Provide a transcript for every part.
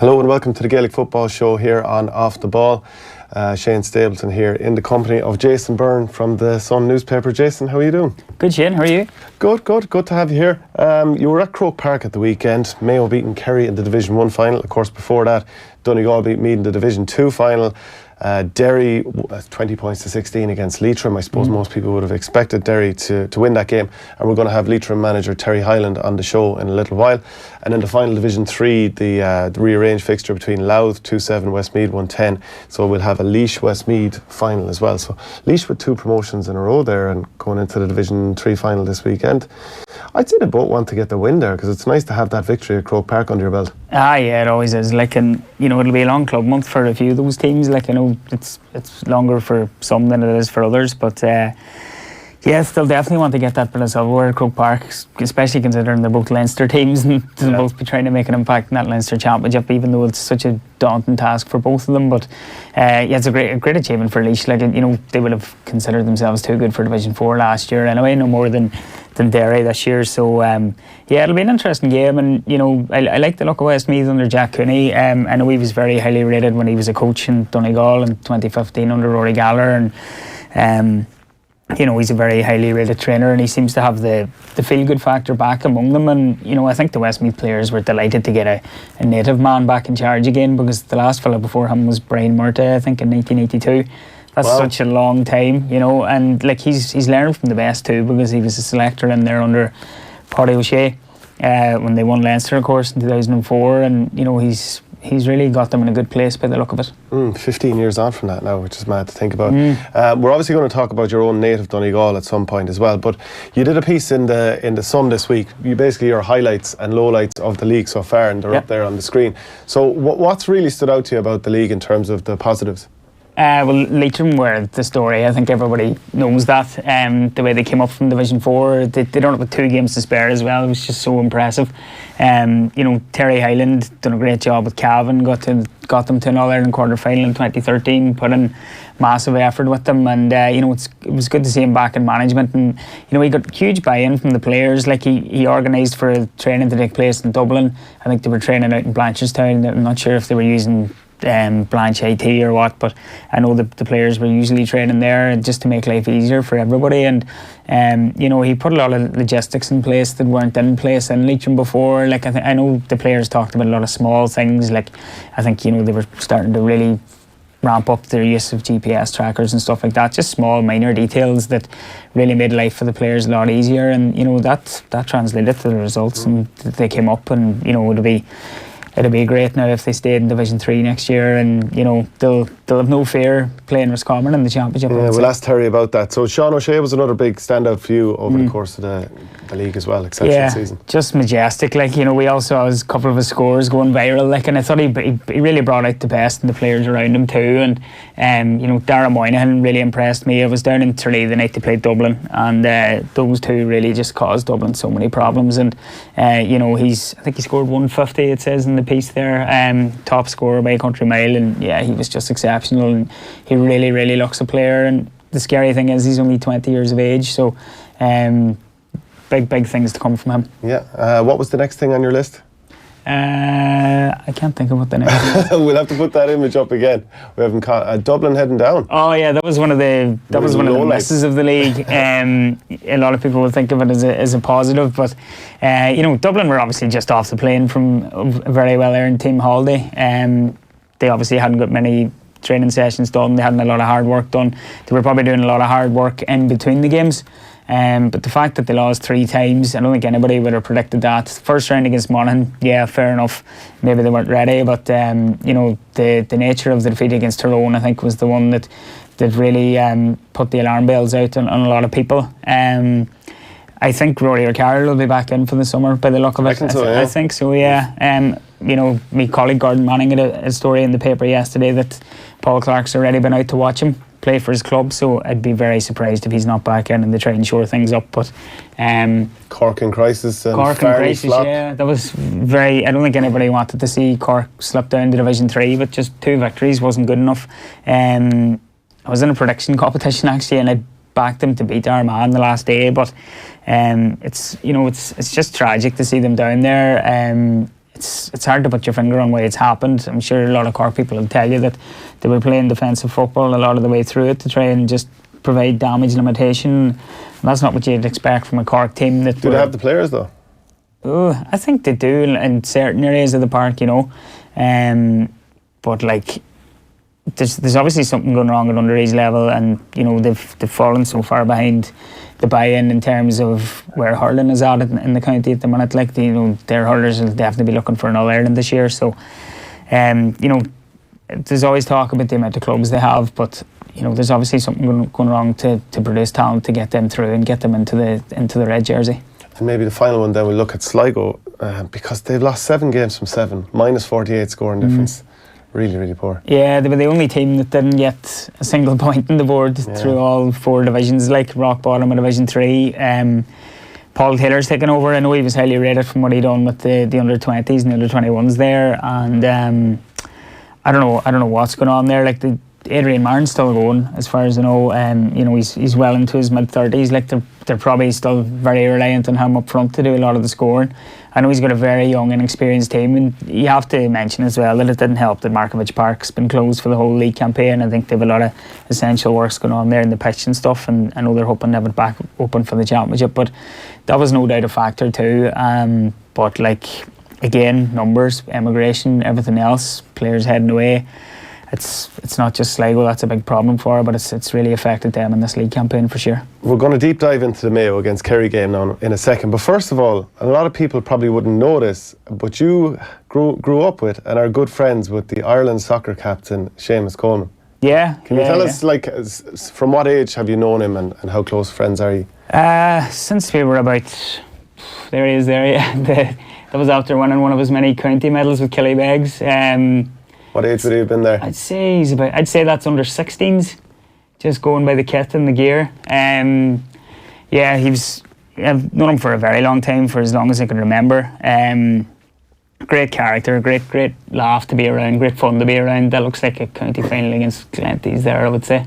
Hello and welcome to the Gaelic Football Show here on Off the Ball. Shane Stapleton here in the company of Jason Byrne from the Sun newspaper. Jason, how are you doing? Good, Shane. How are you? Good to have you here. You were at Croke Park at the weekend. Mayo beating Kerry in the Division 1 final. Of course, before that, Donegal beat Meath in the Division 2 final. Derry 20 points to 16 against Leitrim. I suppose most people would have expected Derry to win that game, and we're going to have Leitrim manager Terry Hyland on the show in a little while. And in the final Division 3, the rearranged fixture between Louth 2-7, Westmeath 1-10, so we'll have a Laois Westmeath final as well. So Laois with 2 promotions in a row there and going into the Division 3 final this weekend. I'd say they both want to get the win there, because it's nice to have that victory at Croke Park under your belt. Yeah, it always is. And it'll be a long club month for a few of those teams. It's longer for some than it is for others, but still definitely want to get that bit of silverware at Croke Park, especially considering they're both Leinster teams and they'll both be trying to make an impact in that Leinster Championship, even though it's such a daunting task for both of them. But it's a great achievement for Laois. They would have considered themselves too good for Division 4 last year anyway, no more than Derry this year. So it'll be an interesting game, and I like the look of Westmeath under Jack Cooney. I know he was very highly rated when he was a coach in Donegal in 2015 under Rory Gallagher, and he's a very highly rated trainer, and he seems to have the feel-good factor back among them. And I think the Westmeath players were delighted to get a native man back in charge again, because the last fella before him was Brian Murta, I think, in 1982. That's such a long time, and he's learned from the best too, because he was a selector in there under Paddy O'Shea when they won Leinster, of course, in 2004, and he's really got them in a good place by the look of it. 15 years on from that now, which is mad to think about. We're obviously going to talk about your own native Donegal at some point as well, but you did a piece in the Sun this week. You basically your highlights and lowlights of the league so far, and they're up there on the screen. So what's really stood out to you about the league in terms of the positives? Well, Leitrim were the story. I think everybody knows that. The way they came up from Division 4, they done it with 2 games to spare as well. It was just so impressive. Terry Hyland done a great job with Cavan, got them to an All-Ireland quarter-final in 2013, put in massive effort with them, and it was good to see him back in management. And he got huge buy-in from the players. He organised for a training to take place in Dublin. I think they were training out in Blanchardstown. I'm not sure if they were using Blanche IT or what, but I know the players were usually training there just to make life easier for everybody. And he put a lot of logistics in place that weren't in place in Leitrim before. I know the players talked about a lot of small things. I think they were starting to really ramp up their use of GPS trackers and stuff like that. Just small, minor details that really made life for the players a lot easier. And that translated to the results, and they came up. And it'll be great now if they stayed in Division 3 next year, and they'll have no fear playing Roscommon in the Championship. Yeah, we'll ask Terry about that. So Sean O'Shea was another big standout for you over the course of the league as well. Exceptional season. Just majestic. We also had a couple of his scores going viral. And I thought he really brought out the best in the players around him too. And Dara Moynihan really impressed me. I was down in Tralee the night they played Dublin, and those two really just caused Dublin so many problems. And I think he scored 150. It says in the piece there, top scorer by a country mile, and he was just exceptional, and he really, really looks a player. And the scary thing is he's only 20 years of age, so big things to come from him. What was the next thing on your list? I can't think of what the next is. We'll have to put that image up again. We haven't caught Dublin heading down. Oh yeah, that was one of the misses of the league. A lot of people will think of it as a positive, but Dublin were obviously just off the plane from a very well earned team holiday. They obviously hadn't got many training sessions done. They hadn't a lot of hard work done. They were probably doing a lot of hard work in between the games. But the fact that they lost 3 times, I don't think anybody would have predicted that. First round against Monaghan, fair enough. Maybe they weren't ready, but the nature of the defeat against Tyrone, I think, was the one that really put the alarm bells out on a lot of people. I think Rory O'Carroll will be back in for the summer by the look of it. I think so, yeah. My colleague Gordon Manning had a story in the paper yesterday that Paul Clark's already been out to watch him play for his club, so I'd be very surprised if he's not back in and they try and shore things up. But Cork in crisis and Cork in crisis, that was very. I don't think anybody wanted to see Cork slip down to Division 3, but just 2 victories wasn't good enough. I was in a prediction competition actually, and I backed them to beat Armagh the last day, but it's just tragic to see them down there. it's hard to put your finger on why it's happened. I'm sure a lot of Cork people will tell you that they were playing defensive football a lot of the way through it to try and just provide damage limitation. And that's not what you'd expect from a Cork team. Do they have the players though? Oh, I think they do in certain areas of the park, but like there's obviously something going wrong at underage level, and they've fallen so far behind the buy-in in terms of where hurling is at in the county at the minute. Like their hurlers will definitely be looking for an All-Ireland this year. So, there's always talk about the amount of clubs they have, but there's obviously something going wrong to produce talent to get them through and get them into the red jersey. And maybe the final one then we'll look at Sligo, because they've lost 7 games from 7, minus 48 scoring difference. Really, really poor. Yeah, they were the only team that didn't get a single point on the board through all 4 divisions, like rock bottom of Division 3. Paul Taylor's taken over. I know he was highly rated from what he done with the under-20s and the under-21s there, and I don't know what's going on there. Like Adrian Martin's still going, as far as I know. He's well into his mid-30s. Like they're probably still very reliant on him up front to do a lot of the scoring. I know he's got a very young and experienced team, and you have to mention as well that it didn't help that Markovich Park's been closed for the whole league campaign. I think they have a lot of essential works going on there in the pitch and stuff, and I know they're hoping to have it back open for the championship, but that was no doubt a factor too. But like, again, numbers, emigration, everything else, players heading away. It's not just Sligo that's a big problem for her, but it's really affected them in this league campaign for sure. We're going to deep dive into the Mayo against Kerry game now in a second, but first of all, a lot of people probably wouldn't know this, but you grew up with and are good friends with the Ireland soccer captain Seamus Coleman. Yeah. Can you tell us, like, from what age have you known him, and how close friends are you? Since we were about, there he is there, yeah. That was after winning one of his many county medals with Killybegs. What age would he have been there? I'd say that's under 16s, just going by the kit and the gear. I've known him for a very long time, for as long as I can remember. Great character, great laugh to be around, great fun to be around. That looks like a county final against Glenties there, I would say.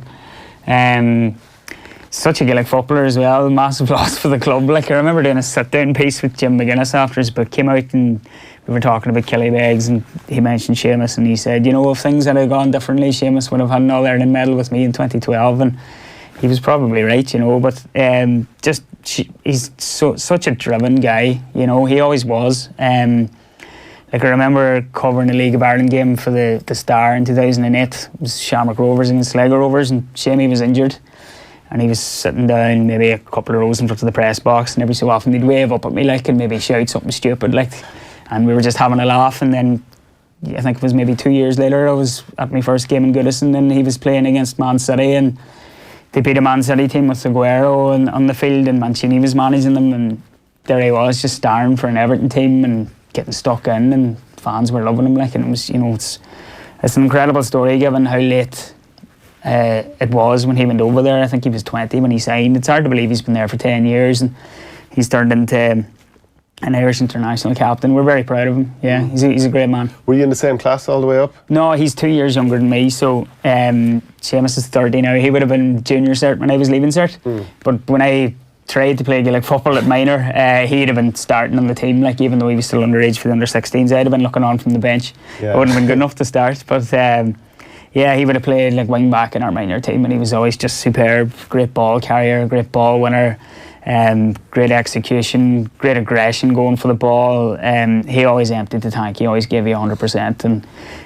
Such a Gaelic footballer as well, massive loss for the club. Like, I remember doing a sit-down piece with Jim McGuinness after his book came out, and we were talking about Killybegs, and he mentioned Seamus, and he said, if things had gone differently, Seamus would have had an All-Ireland medal with me in 2012, and he was probably right, but he's such a driven guy, he always was. Like, I remember covering a League of Ireland game for the Star in 2008. It was Shamrock Rovers against Sligo Rovers, and Shamie was injured. And he was sitting down maybe a couple of rows in front of the press box, and every so often he'd wave up at me, like, and maybe shout something stupid, like, and we were just having a laugh. And then I think it was maybe 2 years later, I was at my first game in Goodison, and he was playing against Man City, and they beat a Man City team with Aguero on the field, and Mancini was managing them, and there he was just starring for an Everton team and getting stuck in, and fans were loving him, like, and it was, it's an incredible story given how late it was when he went over there. I think he was 20 when he signed. It's hard to believe he's been there for 10 years, and he's turned into an Irish international captain. We're very proud of him. Yeah, he's a great man. Were you in the same class all the way up? No, he's 2 years younger than me, so Seamus is 30 now. He would have been junior cert when I was leaving cert, but when I tried to play Gaelic football at minor, he'd have been starting on the team, like, even though he was still underage for the under-16s. I'd have been looking on from the bench. Yeah. I wouldn't have been good enough to start, but he would have played like wing back in our minor team, and he was always just superb. Great ball carrier, great ball winner, great execution, great aggression going for the ball. He always emptied the tank. He always gave you 100%,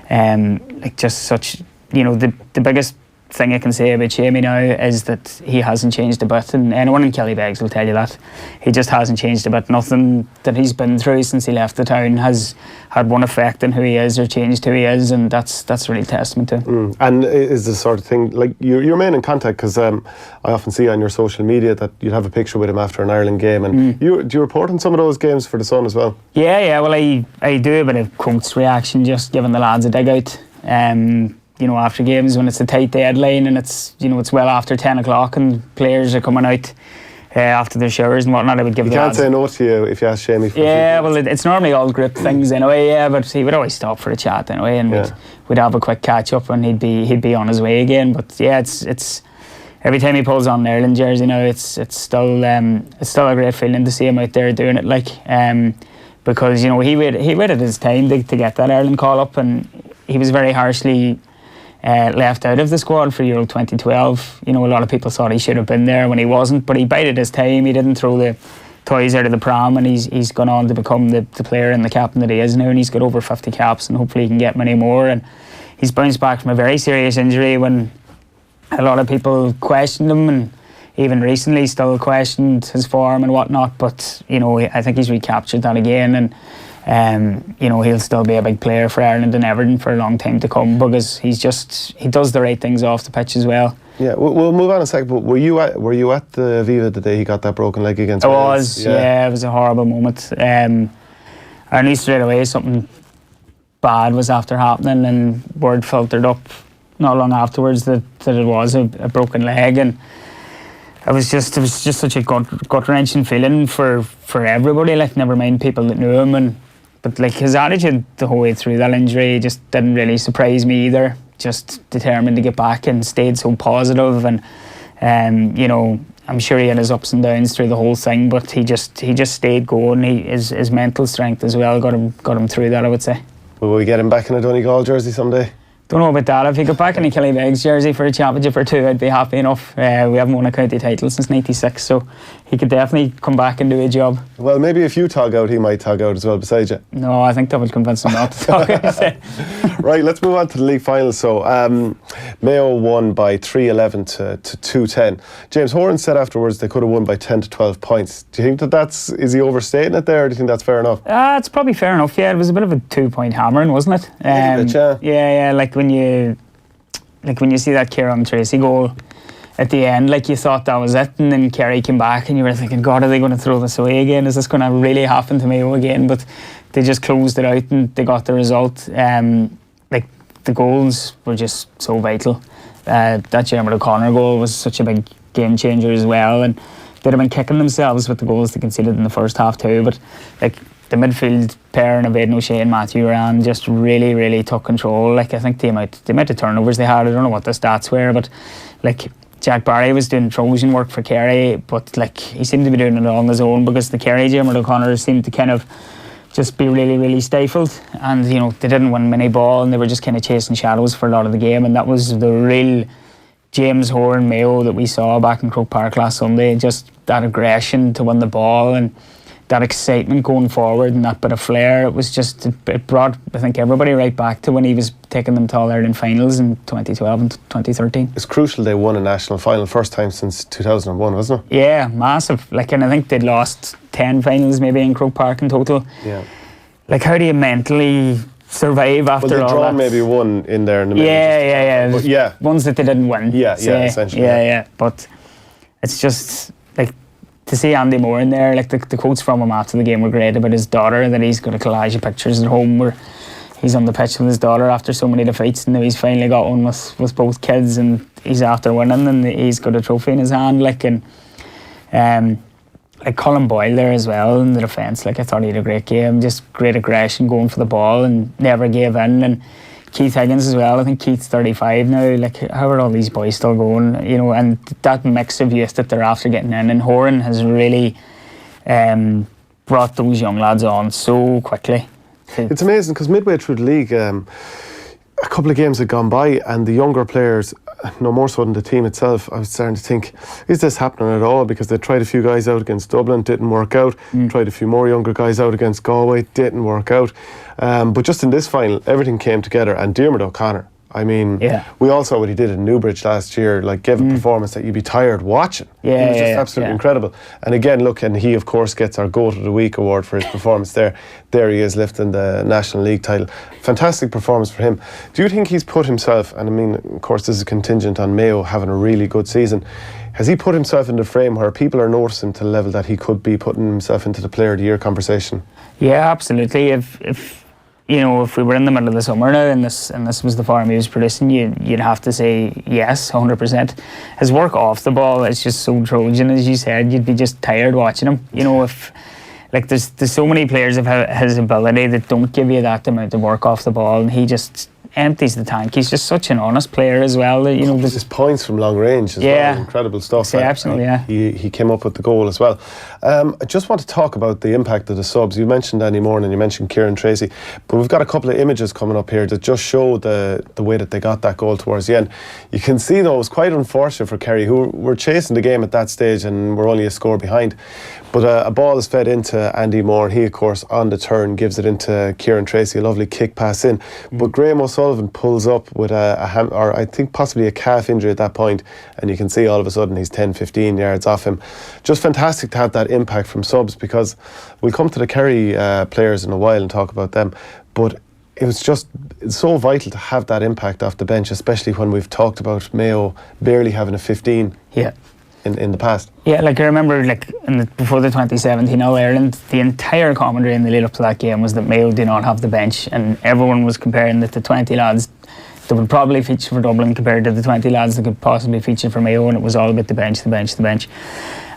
and like, just such, the biggest thing I can say about Shamie now is that he hasn't changed a bit, and anyone in Killybegs will tell you that. He just hasn't changed a bit. Nothing that he's been through since he left the town has had one effect on who he is or changed who he is, and that's really testament to him. And is the sort of thing, like, you remain in contact, because I often see on your social media that you'd have a picture with him after an Ireland game, and do you report on some of those games for the Sun as well? Yeah, well, I do a bit of quotes reaction, just giving the lads a dig out. After games when it's a tight deadline and it's it's well after 10 o'clock and players are coming out after their showers and whatnot, I would give the lads. You can't say no to you if you ask Shamie for it's normally all group things anyway, but he would always stop for a chat anyway, and we'd have a quick catch up, and he'd be on his way again. But it's every time he pulls on an Ireland jersey now, it's still a great feeling to see him out there doing it, like, because, you know, he waited his time to get that Ireland call up, and he was very harshly left out of the squad for Euro 2012. You know, a lot of people thought he should have been there when he wasn't, but he bided his time. He didn't throw the toys out of the pram, and he's gone on to become the player and the captain that he is now, and he's got over 50 caps, and hopefully he can get many more. And he's bounced back from a very serious injury when a lot of people questioned him, and even recently still questioned his form and whatnot. But, you know, I think he's recaptured that again, and you know, he'll still be a big player for Ireland and Everton for a long time to come, because he does the right things off the pitch as well. Yeah, we'll move on in a second. But were you at the Viva the day he got that broken leg against Wales? I was. Yeah, it was a horrible moment. I knew straight away something bad was after happening, and word filtered up not long afterwards that it was a broken leg, and it was just such a gut wrenching feeling for everybody. Like, never mind people that knew him, but like, his attitude the whole way through that injury just didn't really surprise me either. Just determined to get back and stayed so positive, and you know, I'm sure he had his ups and downs through the whole thing, but he just stayed going. His mental strength as well got him through that, I would say. Will we get him back in a Donegal jersey someday? Don't know about that. If he got back in a Killybegs jersey for a championship or two, I'd be happy enough. We haven't won a county title since '96, so he could definitely come back and do a job. Well, maybe if you tug out, he might tug out as well beside you. No, I think that would convince him not to tug out. Right, let's move on to the league final. So Mayo won by 3-11 to 2-10. James Horan said afterwards they could have won by 10 to 12 points. Do you think is he overstating it there, or do you think that's fair enough? It's probably fair enough. Yeah, it was a bit of a 2-point hammering, wasn't it? Yeah. Like when you see that Kieran Tracy goal at the end, like, you thought that was it, and then Kerry came back and you were thinking, God, are they going to throw this away again? Is this going to really happen to Mayo again? But they just closed it out and they got the result. Like, the goals were just so vital. That Jeremy O'Connor goal was such a big game changer as well, and they'd have been kicking themselves with the goals they conceded in the first half too. But like, the midfield pair in Aidan O'Shea and Matthew Ryan just really, really took control. Like, I think the amount of turnovers they had, I don't know what the stats were, but like, Jack Barry was doing Trojan work for Kerry, but like, he seemed to be doing it all on his own, because the Kerry Jeremy O'Connor seemed to kind of just be really, really stifled, and you know, they didn't win many ball, and they were just kind of chasing shadows for a lot of the game, and that was the real James Horan Mayo that we saw back in Croke Park last Sunday. Just that aggression to win the ball, and that excitement going forward, and that bit of flair. It was just, it brought, I think, everybody right back to when he was taking them to All Ireland finals in 2012 and 2013. It's crucial they won a national final, first time since 2001, wasn't it? Yeah, massive. Like, and I think they'd lost 10 finals maybe in Croke Park in total. Yeah. Like, how do you mentally survive after all that? Well, they drawn maybe one in there in the middle. Yeah. But yeah. Ones that they didn't win. Yeah, essentially. Yeah. But it's just, like, to see Andy Moore in there, like, the quotes from him after the game were great about his daughter, that he's got a collage of pictures at home where he's on the pitch with his daughter after so many defeats, and now he's finally got one with both kids, and he's after winning, and he's got a trophy in his hand. Like, and like Colin Boyle there as well in the defence. Like, I thought he had a great game, just great aggression, going for the ball and never gave in. And Keith Higgins as well. I think Keith's 35 now. Like, how are all these boys still going? You know, and that mix of youth that they're after getting in, and Horan has really brought those young lads on so quickly. It's amazing, because midway through the league, a couple of games had gone by, and the younger players, no more so than the team itself, I was starting to think, is this happening at all? Because they tried a few guys out against Dublin, didn't work out. Tried a few more younger guys out against Galway, didn't work out. But just in this final, everything came together, and Diarmuid O'Connor, I mean, we all saw what he did in Newbridge last year, like, gave a performance that you'd be tired watching. He was just absolutely incredible. And again, look, and he of course gets our Goat of the Week award for his performance there. There he is, lifting the National League title. Fantastic performance for him. Do you think he's put himself, and I mean, of course this is contingent on Mayo having a really good season, has he put himself in the frame where people are noticing to the level that he could be putting himself into the Player of the Year conversation? Yeah, absolutely. If you know, if we were in the middle of the summer now and this was the form he was producing, you'd have to say yes, 100%. His work off the ball is just so Trojan, as you said. You'd be just tired watching him. You know, if, like, there's so many players of his ability that don't give you that amount of work off the ball, and he just empties the tank. He's just such an honest player as well. You know, his points from long range as well, incredible stuff. Exceptional, He came up with the goal as well. I just want to talk about the impact of the subs. You mentioned Andy Moore and you mentioned Kieran Tracy, but we've got a couple of images coming up here that just show the way that they got that goal towards the end. You can see though it was quite unfortunate for Kerry, who were chasing the game at that stage and were only a score behind. But a ball is fed into Andy Moore, and he, of course, on the turn gives it into Kieran Tracy, a lovely kick pass in. But Graham O'Sullivan pulls up with or I think possibly a calf injury at that point, and you can see all of a sudden he's 10-15 yards off him. Just fantastic to have that impact from subs, because we'll come to the Kerry players in a while and talk about them. But it's so vital to have that impact off the bench, especially when we've talked about Mayo barely having a 15. Yeah. In the past. Yeah, like I remember, before the 2017 All-Ireland, the entire commentary in the lead up to that game was that Mayo did not have the bench, and everyone was comparing it to 20 lads that would probably feature for Dublin compared to the 20 lads that could possibly feature for Mayo, and it was all about the bench.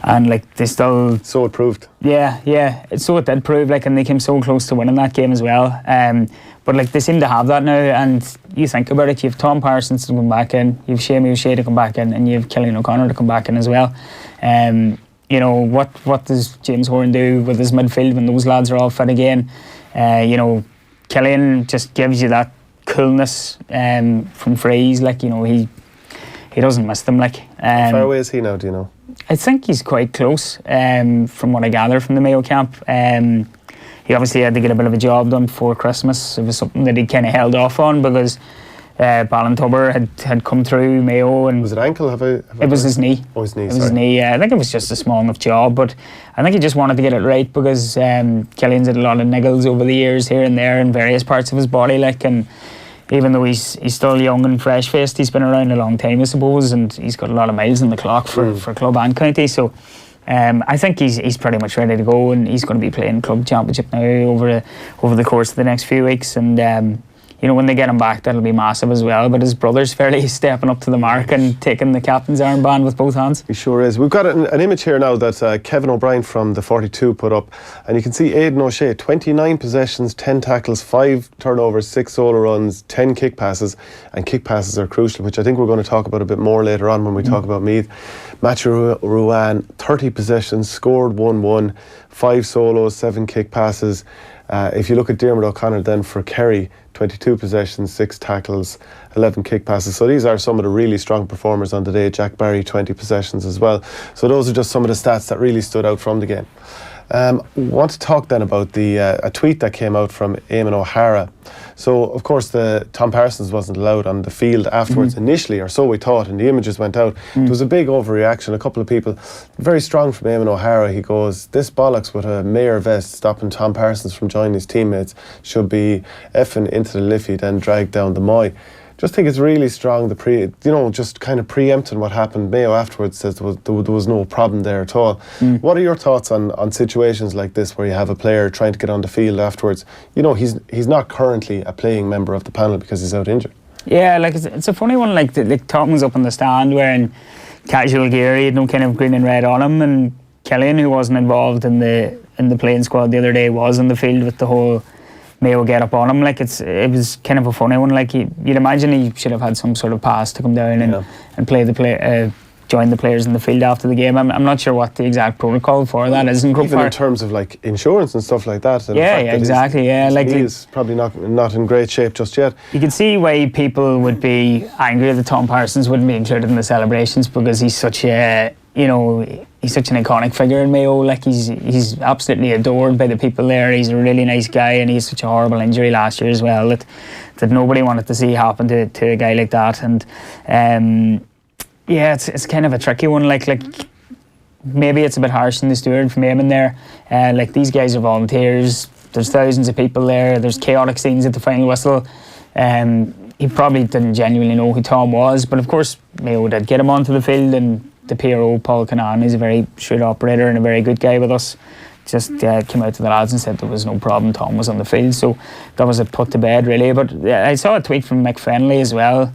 And they still... So it proved. Yeah. So it did prove, and they came so close to winning that game as well. But they seem to have that now, and you think about it, you have Tom Parsons to come back in, you have Seamie O'Shea to come back in, and you have Killian O'Connor to come back in as well. You know, what does James Horan do with his midfield when those lads are all fit again? You know, Killian just gives you that coolness from frees, he doesn't miss them. How far away is he now, do you know? I think he's quite close, from what I gather from the Mayo camp. He obviously had to get a bit of a job done before Christmas. It was something that he kind of held off on because Ballintubber had come through Mayo. And was it ankle? It was his knee. Oh, his knee, It was his knee, I think it was just a small enough job, but I think he just wanted to get it right because Killian's had a lot of niggles over the years here and there in various parts of his body, and even though he's still young and fresh-faced, he's been around a long time, I suppose, and he's got a lot of miles on the clock for club and county, so I think he's pretty much ready to go, and he's going to be playing club championship now over the course of the next few weeks, and you know, when they get him back, that'll be massive as well. But his brother's fairly stepping up to the mark and taking the captain's armband with both hands. He sure is. We've got an image here now that Kevin O'Brien from the 42 put up, and you can see Aidan O'Shea, 29 possessions, 10 tackles, 5 turnovers, 6 solo runs, 10 kick passes, and kick passes are crucial, which I think we're going to talk about a bit more later on when we talk about Meath. Matthew Ruan, 30 possessions, scored 1-1, 5 solos, 7 kick passes. If you look at Diarmuid O'Connor then for Kerry, 22 possessions, 6 tackles, 11 kick passes. So these are some of the really strong performers on the day. Jack Barry, 20 possessions as well. So those are just some of the stats that really stood out from the game. Want to talk then about a tweet that came out from Eamon O'Hara. So of course Tom Parsons wasn't allowed on the field afterwards initially, or so we thought, and the images went out. There was a big overreaction. A couple of people, very strong from Eamon O'Hara, he goes, this bollocks with a Mayor vest stopping Tom Parsons from joining his teammates should be effing into the Liffey, then dragged down the Moy. Just think it's really strong, just kind of preempting what happened. Mayo afterwards says there was no problem there at all. What are your thoughts on situations like this where you have a player trying to get on the field afterwards? You know, he's not currently a playing member of the panel because he's out injured. Yeah, it's a funny one. Like Tottenham's up on the stand wearing casual gear, he had no kind of green and red on him, and Killian, who wasn't involved in the playing squad the other day, was in the field with the whole Mayo get up on him. It was kind of a funny one. You'd imagine he should have had some sort of pass to come down and join the players in the field after the game. I'm not sure what the exact protocol for that is in Croke Even Park. in terms of insurance and stuff like that. And Exactly. He's probably not in great shape just yet. You can see why people would be angry that Tom Parsons wouldn't be included in the celebrations, because he's such an iconic figure in Mayo. He's absolutely adored by the people there. He's a really nice guy, and he had such a horrible injury last year as well that nobody wanted to see happen to a guy like that. And it's kind of a tricky one. Maybe it's a bit harsh in the steward from Eamon there. These guys are volunteers. There's thousands of people there. There's chaotic scenes at the final whistle. He probably didn't genuinely know who Tom was, but of course Mayo did get him onto the field, and the PRO, Paul Canan, is a very shrewd operator and a very good guy with us, just came out to the lads and said there was no problem, Tom was on the field, so that was put to bed really. But I saw a tweet from Mick Fennelly as well,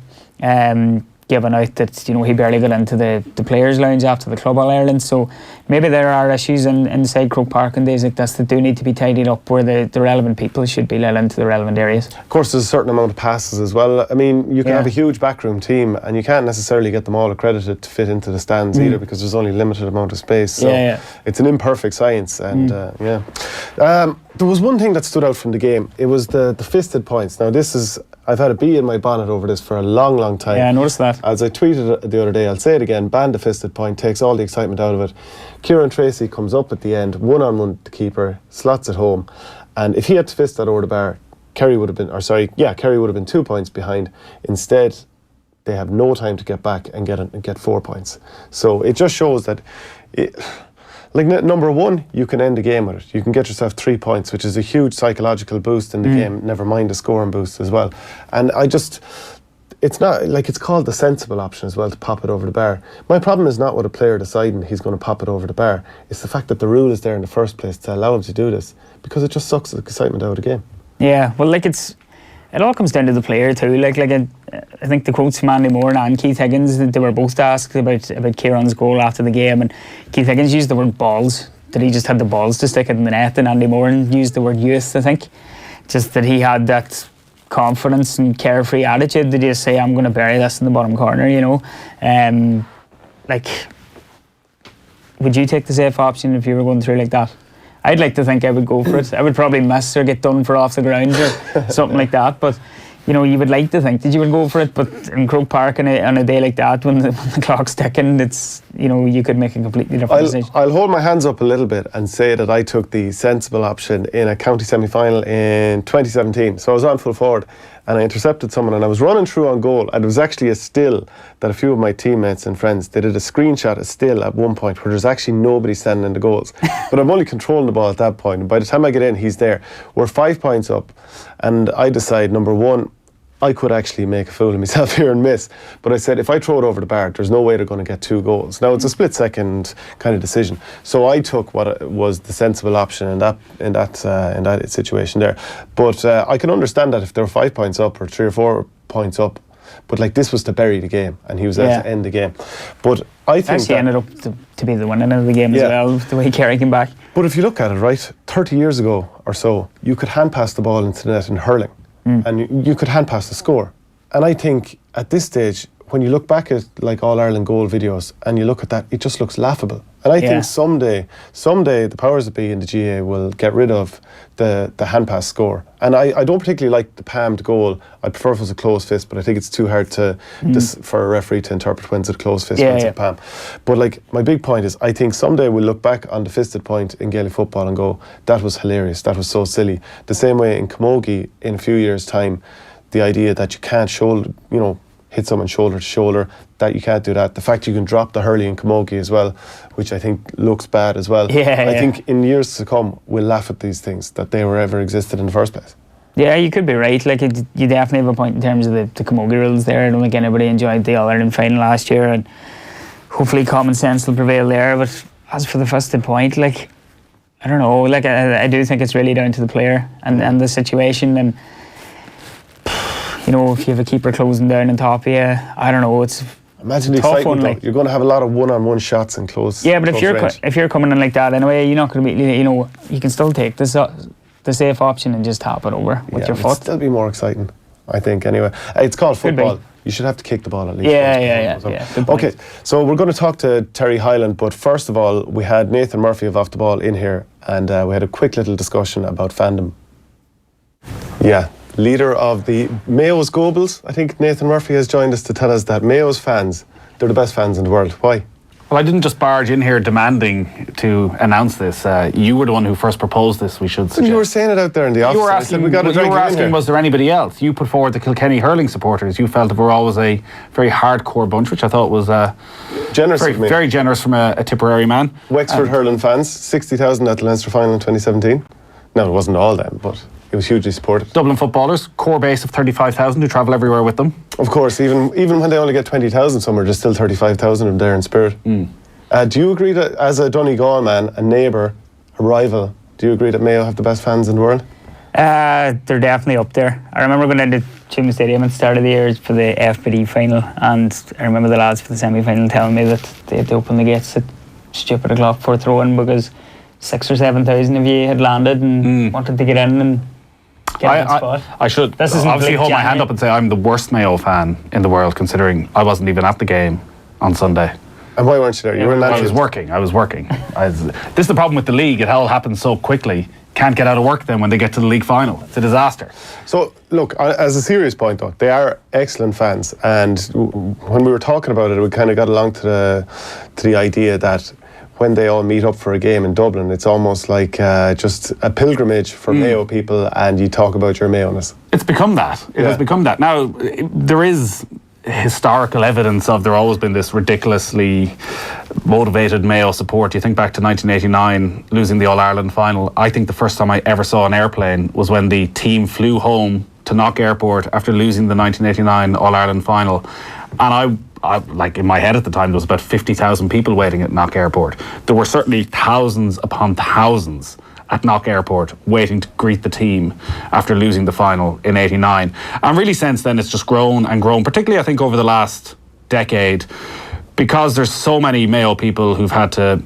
given out that he barely got into the players' lounge after the Club All Ireland. So maybe there are issues inside Croke Park on days like this that do need to be tidied up, where the relevant people should be let into the relevant areas. Of course, there's a certain amount of passes as well. I mean, you can have a huge backroom team, and you can't necessarily get them all accredited to fit into the stands either, because there's only a limited amount of space. So it's an imperfect science, and there was one thing that stood out from the game. It was the fisted points. Now, I've had a bee in my bonnet over this for a long, long time. Yeah, I noticed that. As I tweeted the other day, I'll say it again, ban the fisted point, takes all the excitement out of it. Kieran Tracy comes up at the end, one-on-one with the keeper, slots it home, and if he had to fist that over the bar, Kerry would have been 2 points behind. Instead, they have no time to get back and get 4 points. So it just shows that... number one, you can end the game with it. You can get yourself 3 points, which is a huge psychological boost in the game, never mind the scoring boost as well. And it's not it's called the sensible option as well, to pop it over the bar. My problem is not with a player deciding he's going to pop it over the bar. It's the fact that the rule is there in the first place to allow him to do this, because it just sucks the excitement out of the game. Yeah, well, it all comes down to the player too. I think the quotes from Andy Moore and Keith Higgins, they were both asked about Kieran's goal after the game, and Keith Higgins used the word balls, that he just had the balls to stick it in the net, and Andy Moore used the word youth, I think. Just that he had that confidence and carefree attitude to just say, I'm going to bury this in the bottom corner, would you take the safe option if you were going through like that? I'd like to think I would go for it. I would probably miss or get done for off the ground or something like that. But, you would like to think that you would go for it. But in Croke Park on a day like that, when the clock's ticking, it's, you could make a completely different decision. I'll hold my hands up a little bit and say that I took the sensible option in a county semi-final in 2017. So I was on full forward and I intercepted someone, and I was running through on goal, and it was actually a still that a few of my teammates and friends, they did a screenshot, a still at one point where there's actually nobody standing in the goals. But I'm only controlling the ball at that point, and by the time I get in, he's there. We're 5 points up, and I decide, number one, I could actually make a fool of myself here and miss. But I said, if I throw it over the bar, there's no way they're going to get 2 goals. Now, it's a split-second kind of decision. So I took what was the sensible option in that situation there. But I can understand that if they're 5 points up or 3 or 4 points up, but this was to bury the game, and he was there to end the game. But I think actually ended up to be the winning of the game as well, the way Kerry came back. But if you look at it, right, 30 years ago or so, you could hand pass the ball into the net in hurling. And you could hand pass the score. And I think at this stage, when you look back at All Ireland goal videos and you look at that, it just looks laughable. And I think someday the powers that be in the GA will get rid of the hand pass score. And I don't particularly like the palmed goal. I prefer if it was a closed fist, but I think it's too hard for a referee to interpret when it's a closed fist, when it's a palm. But my big point is, I think someday we'll look back on the fisted point in Gaelic football and go, that was hilarious, that was so silly. The same way in camogie in a few years' time, the idea that you can't hit someone shoulder to shoulder, that you can't do that. The fact you can drop the hurley in camogie as well, which I think looks bad as well. I think in years to come, we'll laugh at these things, that they were ever existed in the first place. Yeah, you could be right. You definitely have a point in terms of the camogie rules there. I don't think anybody enjoyed the All-Ireland final last year, and hopefully common sense will prevail there. But as for the fisted point, I don't know. I do think it's really down to the player and the situation, and if you have a keeper closing down on top of you, I don't know, it's imagine the excitement one, you're going to have a lot of one-on-one shots and close. Yeah, but if you're coming in like that anyway, you're not going to be, you can still take the safe option and just tap it over with your foot. It'll still be more exciting, I think, anyway. It's called football. You should have to kick the ball at least. Yeah. Okay, so we're going to talk to Terry Hyland, but first of all, we had Nathan Murphy of Off the Ball in here, and we had a quick little discussion about fandom. Yeah. Leader of the Mayo's Gobles, I think Nathan Murphy has joined us to tell us that Mayo's fans, they're the best fans in the world. Why? Well, I didn't just barge in here demanding to announce this. You were the one who first proposed this, we should suggest. You were saying it out there in the office. You were asking, was there anybody else? You put forward the Kilkenny hurling supporters. You felt that we're always a very hardcore bunch, which I thought was generous, very generous from a Tipperary man. Wexford hurling fans, 60,000 at the Leinster final in 2017. No, it wasn't all them, but it was hugely supported. Dublin footballers, core base of 35,000 who travel everywhere with them. Of course, even when they only get 20,000 somewhere, there's still 35,000 of them there in spirit. Do you agree that, as a Donegal man, a neighbour, a rival, do you agree that Mayo have the best fans in the world? They're definitely up there. I remember going into Tuam Stadium at the start of the year for the FBD final, and I remember the lads for the semi-final telling me that they had to open the gates at stupid o'clock for throwing because 6,000 or 7,000 of you had landed and wanted to get in and get that spot. I should obviously hold my hand up and say I'm the worst Mayo fan in the world, considering I wasn't even at the game on Sunday. And why weren't you there? You were in that. I was working. This is the problem with the league. It all happens so quickly. Can't get out of work then when they get to the league final. It's a disaster. So, look, as a serious point though, they are excellent fans, and when we were talking about it, we kind of got along to the idea that when they all meet up for a game in Dublin, it's almost like just a pilgrimage for Mayo people, and you talk about your Mayo-ness. It's become that. It has become that. Now, there is historical evidence of there always been this ridiculously motivated Mayo support. You think back to 1989, losing the All-Ireland final. I think the first time I ever saw an airplane was when the team flew home to Knock Airport after losing the 1989 All-Ireland final. And I like in my head at the time, there was about 50,000 people waiting at Knock Airport. There were certainly thousands upon thousands at Knock Airport waiting to greet the team after losing the final in 89. And really since then it's just grown and grown, particularly I think over the last decade, because there's so many Mayo people who've had to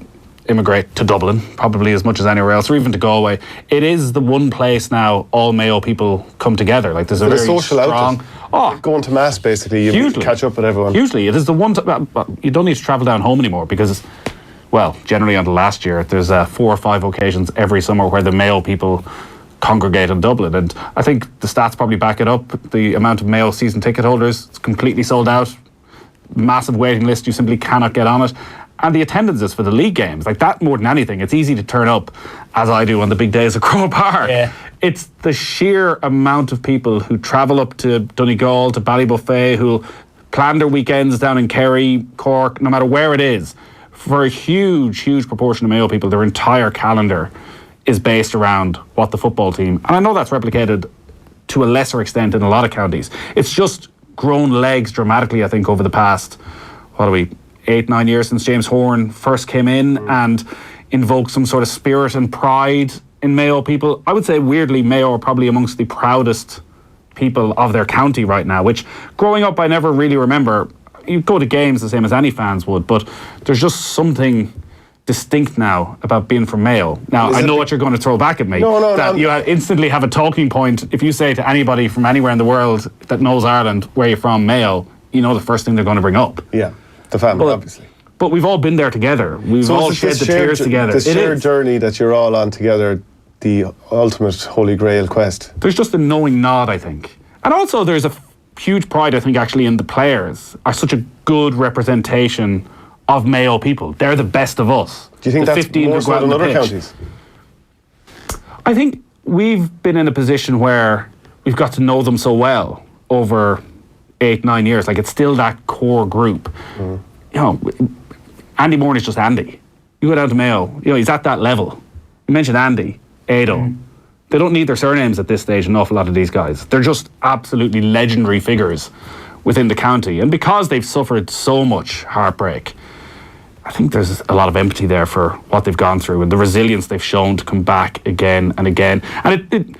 immigrate to Dublin, probably as much as anywhere else, or even to Galway. It is the one place now all Mayo people come together. Like there's a very social strong... Going to mass, basically, you catch up with everyone. Hugely. It is the one... you don't need to travel down home anymore because... Well, generally until last year, there's 4 or 5 occasions every summer where the Mayo people congregate in Dublin. And I think the stats probably back it up. The amount of Mayo season ticket holders is completely sold out. Massive waiting list, you simply cannot get on it. And the attendances for the league games, like that more than anything, it's easy to turn up, as I do on the big days of Croke Park. Yeah. It's the sheer amount of people who travel up to Donegal, to Ballybuffet, who plan their weekends down in Kerry, Cork, no matter where it is. For a huge, huge proportion of Mayo people, their entire calendar is based around what the football team, and I know that's replicated to a lesser extent in a lot of counties. It's just grown legs dramatically, I think, over the past, 8-9 years since James Horn first came in and invoked some sort of spirit and pride in Mayo people. I would say, weirdly, Mayo are probably amongst the proudest people of their county right now, which growing up I never really remember. You go to games the same as any fans would, but there's just something distinct now about being from Mayo. Now, I know what you're going to throw back at me. No. You instantly have a talking point. If you say to anybody from anywhere in the world that knows Ireland, where you're from, Mayo, you know the first thing they're going to bring up. Yeah, the family, obviously. But we've all been there together. We've all shed the tears together. The shared journey that you're all on together, the ultimate holy grail quest. There's just a knowing nod, I think. And also there's a huge pride, I think, actually, in the players are such a good representation of Mayo people. They're the best of us. Do you think that's more so than other counties? I think we've been in a position where we've got to know them so well over 8-9 years. Like, it's still that core group. You know, Andy Moore is just Andy. You go down to Mayo, you know, he's at that level. You mentioned Andy, Ado. They don't need their surnames at this stage, an awful lot of these guys. They're just absolutely legendary figures within the county. And because they've suffered so much heartbreak, I think there's a lot of empathy there for what they've gone through and the resilience they've shown to come back again and again. And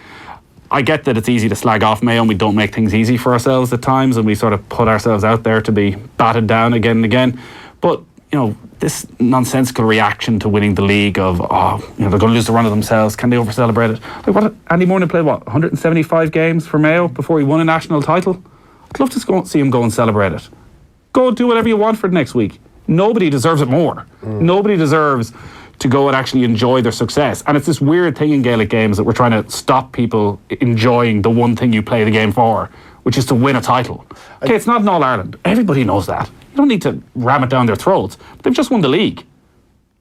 I get that it's easy to slag off Mayo and we don't make things easy for ourselves at times and we sort of put ourselves out there to be batted down again and again. But, you know, this nonsensical reaction to winning the league of, they're going to lose the run of themselves. Can they over-celebrate it? Like, what, Andy Moore played, 175 games for Mayo before he won a national title? I'd love to see him go and celebrate it. Go do whatever you want for the next week. Nobody deserves it more. Nobody deserves to go and actually enjoy their success. And it's this weird thing in Gaelic games that we're trying to stop people enjoying the one thing you play the game for, which is to win a title. Okay, it's not an All-Ireland. Everybody knows that. You don't need to ram it down their throats. They've just won the league.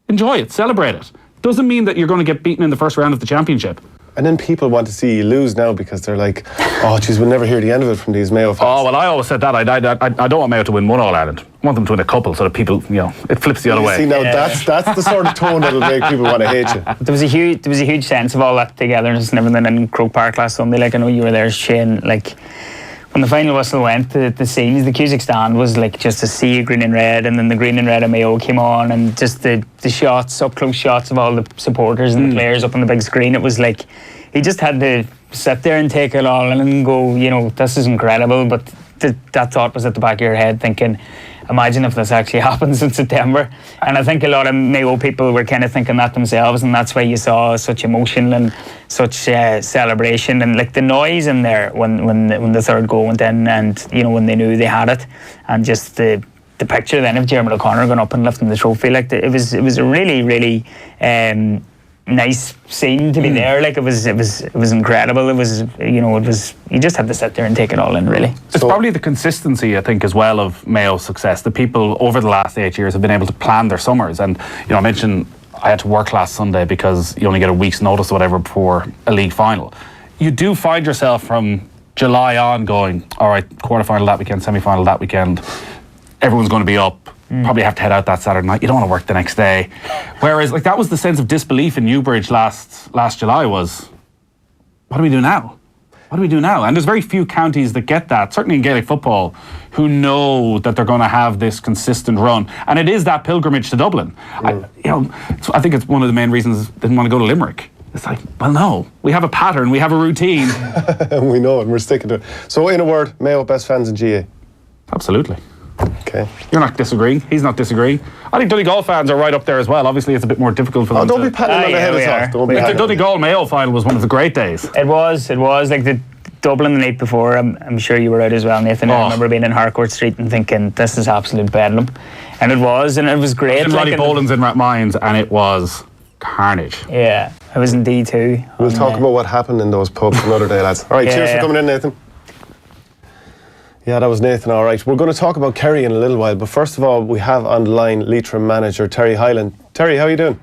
Enjoy it, celebrate it. Doesn't mean that you're going to get beaten in the first round of the championship. And then people want to see you lose now because they're like, oh, geez, we'll never hear the end of it from these Mayo fans. Oh, well, I always said that. I don't want Mayo to win one All-Ireland. I want them to win a couple so that people, you know, it flips the other way. See, now that's the sort of tone that'll make people want to hate you. There was a huge sense of all that togetherness and everything in Croke Park last Sunday. Like, I know you were there, Shane. Like, when the final whistle went, the scenes, the Cusack stand was like just a sea of green and red, and then the green and red of Mayo came on, and just the shots, up close shots of all the supporters and the players up on the big screen. It was like, he just had to sit there and take it all in and go, you know, this is incredible. But that thought was at the back of your head, thinking, imagine if this actually happens in September. And I think a lot of Mayo people were kind of thinking that themselves, and that's why you saw such emotion and such celebration and like the noise in there when the third goal went in, and you know, when they knew they had it, and just the picture then of Jeremy O'Connor going up and lifting the trophy. Like it was a really nice scene to be there. Like it was incredible. It was, you know, you just had to sit there and take it all in, really. It's probably the consistency, I think, as well, of Mayo's success. The people over the last 8 years have been able to plan their summers. And you know, I mentioned I had to work last Sunday because you only get a week's notice or whatever before a league final. You do find yourself from July on going, all right, quarterfinal that weekend, semi-final that weekend, everyone's going to be up. Probably have to head out that Saturday night. You don't want to work the next day. Whereas, like, that was the sense of disbelief in Newbridge last July was, what do we do now? What do we do now? And there's very few counties that get that, certainly in Gaelic football, who know that they're going to have this consistent run. And it is that pilgrimage to Dublin. I think it's one of the main reasons I didn't want to go to Limerick. It's like, well, no, we have a pattern, we have a routine. And we know it, and we're sticking to it. So, in a word, Mayo, best fans in GA? Absolutely. Okay. You're not disagreeing. He's not disagreeing. I think Donegal fans are right up there as well. Obviously, it's a bit more difficult for them. Don't be patting on the head of talk. The Donegal Mayo final was one of the great days. It was like the Dublin the night before. I'm sure you were out as well, Nathan. I remember being in Harcourt Street and thinking, this is absolute bedlam. And it was great. Roddy Boland's in minds, and it was carnage. Yeah, it was indeed too. We'll talk about what happened in those pubs another day, lads. All right, cheers for coming in, Nathan. Yeah, that was Nathan, all right. We're going to talk about Kerry in a little while, but first of all, we have on the line Leitrim manager Terry Hyland. Terry, how are you doing?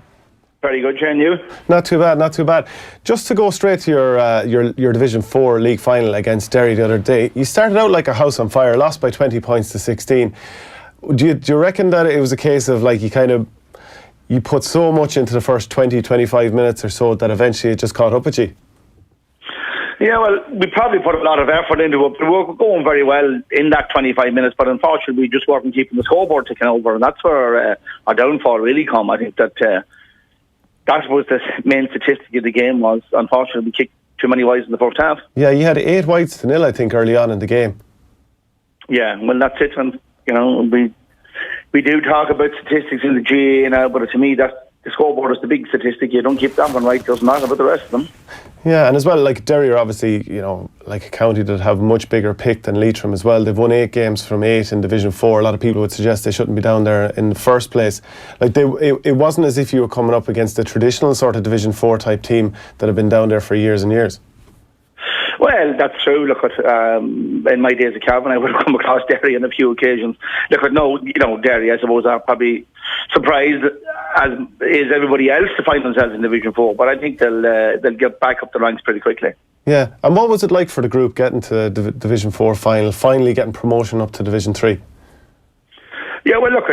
Very good, Shane, you? Not too bad, not too bad. Just to go straight to your Division 4 league final against Derry the other day, you started out like a house on fire, lost by 20 points to 16. Do you reckon that it was a case of like you put so much into the first 20, 25 minutes or so that eventually it just caught up with you? Yeah, well, we probably put a lot of effort into it. We were going very well in that 25 minutes, but unfortunately we just weren't keeping the scoreboard ticking over, and that's where our downfall really come. I think that that was the main statistic of the game was, unfortunately, we kicked too many wides in the first half. Yeah, you had 8 wides to 0, I think, early on in the game. Yeah, well, that's it. And, you know, we do talk about statistics in the GA now, but to me, the scoreboard is the big statistic. You don't keep that one right, it doesn't matter about the rest of them. Yeah, and as well, like Derry are obviously, you know, like a county that have much bigger pick than Leitrim as well. They've won 8 games from 8 in Division 4. A lot of people would suggest they shouldn't be down there in the first place. Like it wasn't as if you were coming up against a traditional sort of Division 4 type team that have been down there for years and years. Well, that's true. Look, in my days of Calvin, I would have come across Derry on a few occasions. Look, Derry, I suppose, are probably surprised, as is everybody else, to find themselves in Division 4. But I think they'll get back up the ranks pretty quickly. Yeah, and what was it like for the group getting to the Division 4 final, finally getting promotion up to Division 3? Yeah, well, look,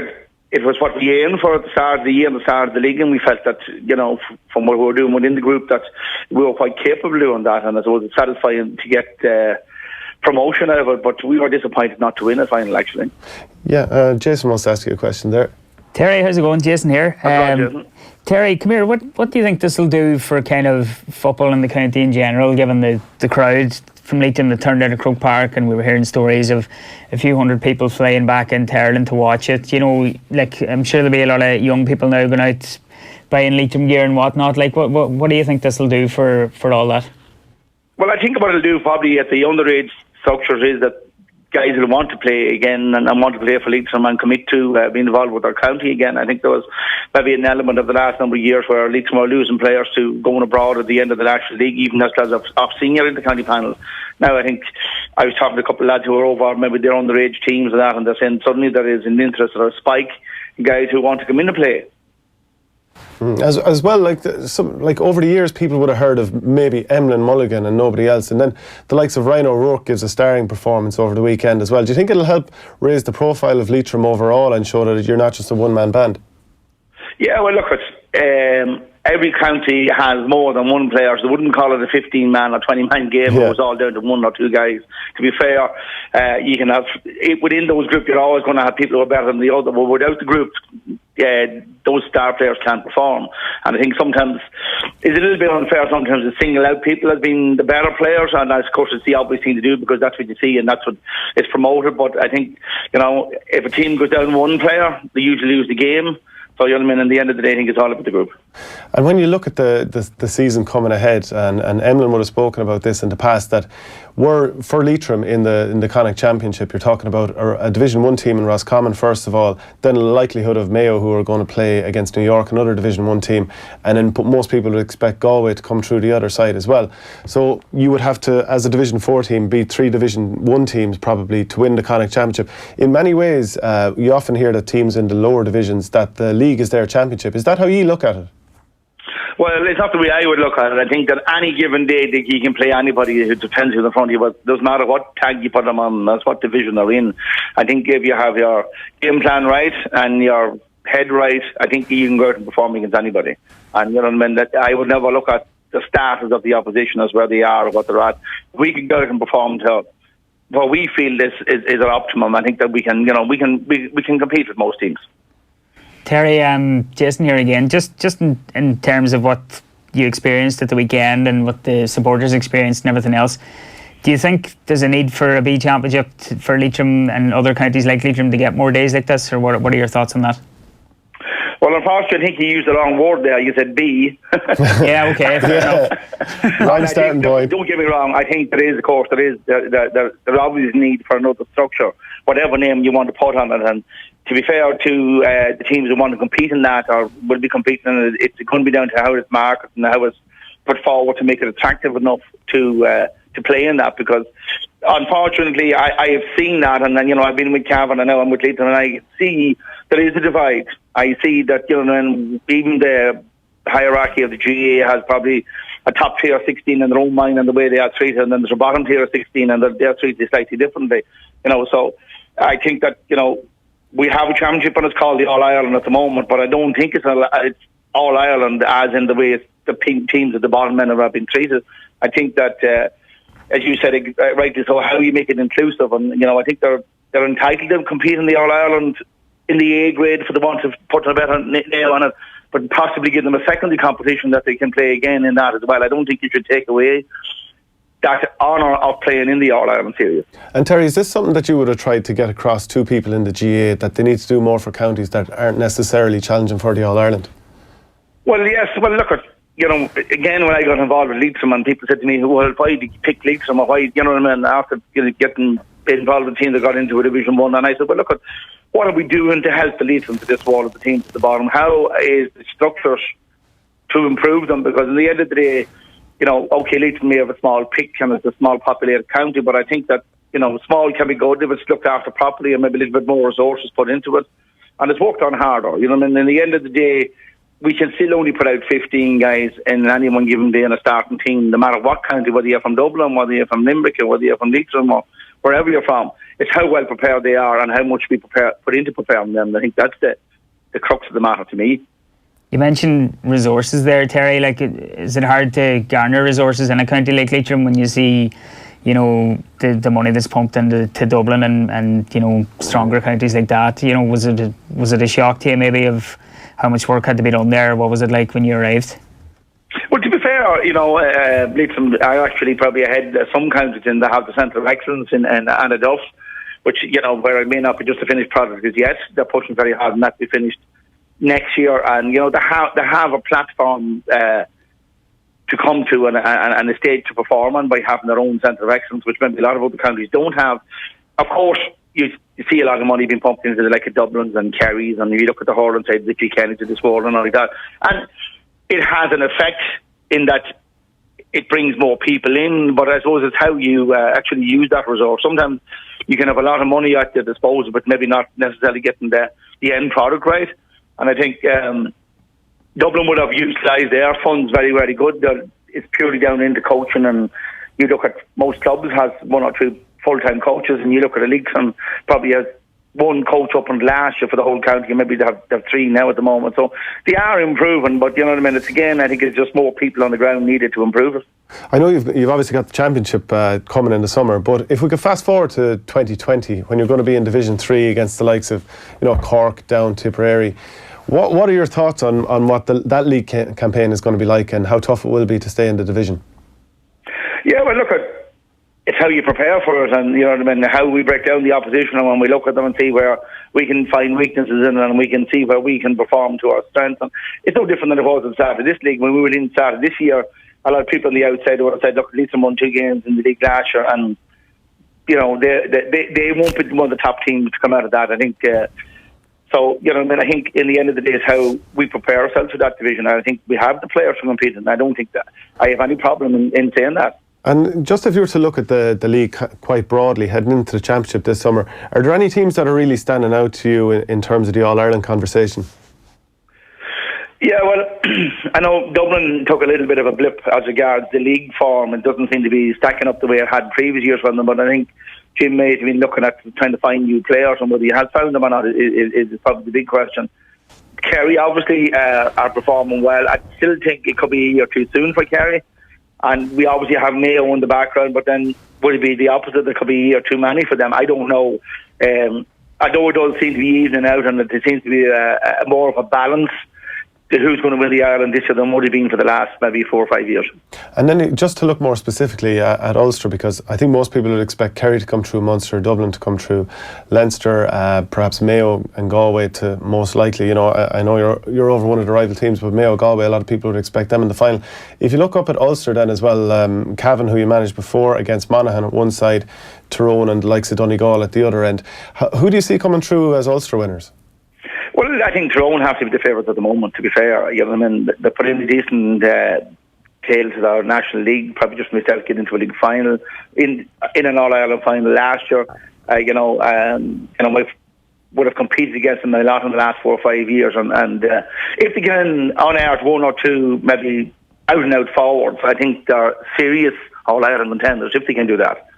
it was what we aimed for at the start of the year and the start of the league, and we felt that, you know, from what we were doing within the group, that we were quite capable of doing that, and I suppose it's satisfying to get promotion out of it, but we were disappointed not to win a final, actually. Yeah, Jason wants to ask you a question there. Terry, how's it going? Jason here. Jason. Terry, come here. What do you think this will do for kind of football in the county in general, given the crowd from Leitrim that turned out at Croke Park, and we were hearing stories of a few hundred people flying back into Ireland to watch it? You know, like, I'm sure there'll be a lot of young people now going out buying Leitrim gear and whatnot. Like, what do you think this will do for all that? Well, I think what it'll do probably at the underage structures is that guys will want to play again and want to play for Leitrim and commit to being involved with their county again. I think there was maybe an element of the last number of years where Leitrim were losing players to going abroad at the end of the National League, even as of senior in the county panel. Now, I think I was talking to a couple of lads who were over maybe their underage teams and that, and they're saying suddenly there is an interest or a spike in guys who want to come in and play. As well, like over the years, people would have heard of maybe Emlyn Mulligan and nobody else, and then the likes of Ryan O'Rourke gives a starring performance over the weekend as well. Do you think it'll help raise the profile of Leitrim overall and show that you're not just a one-man band? Yeah, well, look, every county has more than one player, so they wouldn't call it a 15-man or 20-man game. Yeah. It was all down to 1 or 2 guys. To be fair, you can have within those groups, you're always going to have people who are better than the other. But without the group, those star players can't perform. And I think sometimes it's a little bit unfair sometimes to single out people as being the better players, and of course it's the obvious thing to do because that's what you see and that's what is promoted. But I think, if a team goes down one player, they usually lose the game. So, in the end of the day, I think it's all about the group. And when you look at the season coming ahead, and Emlyn would have spoken about this in the past, that for Leitrim in the Connacht Championship, you're talking about a Division 1 team in Roscommon first of all, then the likelihood of Mayo, who are going to play against New York, another Division 1 team, and then most people would expect Galway to come through the other side as well. So you would have to, as a Division 4 team, beat 3 Division 1 teams probably to win the Connacht Championship. In many ways, you often hear that teams in the lower divisions, that the league is their championship. Is that how you look at it? Well, it's not the way I would look at it. I think that any given day that you can play anybody, it depends who's in front of you, but it doesn't matter what tag you put them on, that's what division they're in. I think if you have your game plan right and your head right, I think you can go out and perform against anybody. And that I would never look at the status of the opposition as where they are or what they're at. We can go out and perform to what we feel is our optimum. I think that we can compete with most teams. Terry, Jason here again. Just in terms of what you experienced at the weekend and what the supporters experienced and everything else, do you think there's a need for a B championship for Leitrim and other counties like Leitrim to get more days like this, or what are your thoughts on that? Well, unfortunately, I think you used the wrong word there. You said B. Yeah, okay. Fair enough. Wrong starting point. Don't get me wrong. I think there obviously need for another structure, whatever name you want to put on it. And to be fair to the teams who want to compete in that or will be competing in it, it's going to be down to how it's marketed and how it's put forward to make it attractive enough to play in that. Because unfortunately, I have seen that, and then I've been with Cavan and now I'm with Leitrim, and I see there is a divide. I see that and even the hierarchy of the GA has probably a top tier 16 in their own mind and the way they are treated, and then there's a bottom tier 16 and they're treated slightly differently. So I think that we have a championship and it's called the All Ireland at the moment, but I don't think it's All Ireland as in the way the teams at the bottom end have been treated. I think that, as you said rightly so, how you make it inclusive, and I think they're entitled to compete in the All Ireland in the A grade for the want of putting a better nail on it, but possibly give them a secondary competition that they can play again in that as well. I don't think you should take away that honour of playing in the All Ireland series. And Terry, is this something that you would have tried to get across to people in the GA, that they need to do more for counties that aren't necessarily challenging for the All Ireland? Well, yes. Well, look at again, when I got involved with Leitrim, and people said to me, "Well, why did you pick Leitrim? Or why?" After getting involved with the team that got into a Division 1, and I said, "Well, look at what are we doing to help the Leitrim to this wall of the teams at the bottom? How is the structures to improve them?" Because in the end of the day, okay, Leitrim may have a small pick and it's a small populated county, but I think that, small can be good if it's looked after properly and maybe a little bit more resources put into it. And it's worked on harder, and in the end of the day, we can still only put out 15 guys in any one given day in a starting team, no matter what county, whether you're from Dublin, whether you're from Limerick, or whether you're from Leitrim, or wherever you're from. It's how well prepared they are and how much we put into preparing them. I think that's the crux of the matter to me. You mentioned resources there, Terry. Is it hard to garner resources in a county like Leitrim when you see, the money that's pumped into Dublin and stronger counties like that? Was it a shock to you maybe of how much work had to be done there? What was it like when you arrived? Well, to be fair, Leitrim are actually probably ahead of some counties in that have the Centre of Excellence in Annaduff, which, where it may not be just a finished product as yet. They're pushing very hard and that to be finished next year. And, they have a platform to come to and a stage to perform on by having their own Centre of Excellence, which maybe a lot of other counties don't have. Of course, you see a lot of money being pumped into the Dublins and Kerrys, and you look at the whole inside the Kenny to this world and all like that. And it has an effect in that it brings more people in, but I suppose it's how you actually use that resource. Sometimes you can have a lot of money at your disposal, but maybe not necessarily getting the end product right. And I think Dublin would have utilised their funds very, very good. It's purely down into coaching, and you look at most clubs has one or two full-time coaches, and you look at a league and probably has one coach up until last year for the whole county, and maybe they have 3 now at the moment. So they are improving, but It's again, I think it's just more people on the ground needed to improve it. I know you've obviously got the championship coming in the summer, but if we could fast forward to 2020, when you're going to be in Division 3 against the likes of Cork, Down, Tipperary, What are your thoughts on what that league campaign is going to be like, and how tough it will be to stay in the division? Yeah, well, look, it's how you prepare for it, and you know what I mean, how we break down the opposition, and when we look at them and see where we can find weaknesses in it, and we can see where we can perform to our strengths. And it's no different than it was at the start of this league. When we were in the start of this year, a lot of people on the outside would have said, look, Leitrim won 2 games in the league last year, and you know, they won't be one of the top teams to come out of that. I think so. You know, I think in the end of the day, it's how we prepare ourselves for that division. And I think we have the players to compete, and I don't think that I have any problem in saying that. And just if you were to look at the league quite broadly, heading into the championship this summer, are there any teams that are really standing out to you in terms of the All-Ireland conversation? Yeah, well, I know Dublin took a little bit of a blip as regards the league form. It doesn't seem to be stacking up the way it had previous years from them, but I think Jim may have been looking at trying to find new players, and whether he has found them or not is probably the big question. Kerry obviously are performing well. I still think it could be a year too soon for Kerry, and we obviously have Mayo in the background, but then would it be the opposite? There could be a year too many for them. I don't know. Although it does seem to be evening out, and there seems to be a more of a balance to who's going to win the Ireland this year than what it's been for the last maybe 4 or 5 years. And then just to look more specifically at Ulster, because I think most people would expect Kerry to come through, Munster, Dublin to come through, Leinster, perhaps Mayo and Galway to most likely. You know, I know you're over one of the rival teams, but Mayo, Galway, a lot of people would expect them in the final. If you look up at Ulster then as well, Cavan, who you managed before, against Monaghan at one side, Tyrone and the likes of Donegal at the other end. Who do you see coming through as Ulster winners? Well, I think Tyrone have to be the favourites at the moment, to be fair. You know, I mean, they put in a decent tail to our National League, probably just missed out getting into a league final, in an All-Ireland final last year. We would have competed against them a lot in the last 4 or 5 years. And if they can unearth 1 or 2, maybe out-and-out forwards, I think they're serious All-Ireland contenders, if they can do that.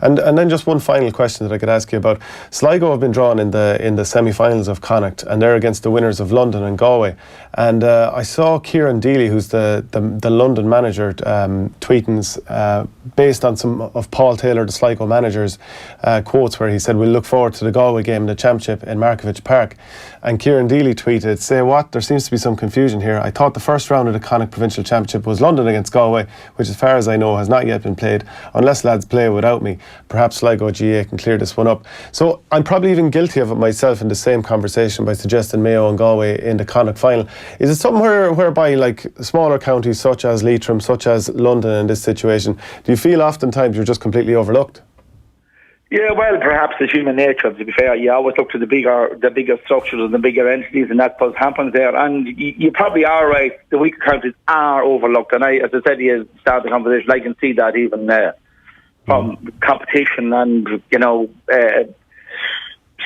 And then just one final question that I could ask you about. Sligo have been drawn in the semi-finals of Connacht, and they're against the winners of London and Galway. And I saw Kieran Deely, who's the London manager, tweeting based on some of Paul Taylor, the Sligo manager's quotes, where he said, "We'll look forward to the Galway game in the championship in Markievicz Park." And Kieran Deely tweeted, "Say what? There seems to be some confusion here. I thought the first round of the Connacht Provincial Championship was London against Galway, which as far as I know has not yet been played, unless lads play without me. Perhaps Sligo GA can clear this one up." So I'm probably even guilty of it myself in the same conversation by suggesting Mayo and Galway in the Connacht final. Is it somewhere whereby, like, smaller counties such as Leitrim, such as London in this situation, do you feel oftentimes you're just completely overlooked? Yeah, well, perhaps it's human nature, to be fair. You always look to the bigger structures and the bigger entities, and that's what happens there. And you probably are right. The weaker counties are overlooked. And as I said, you start the conversation, I can see that even from competition and,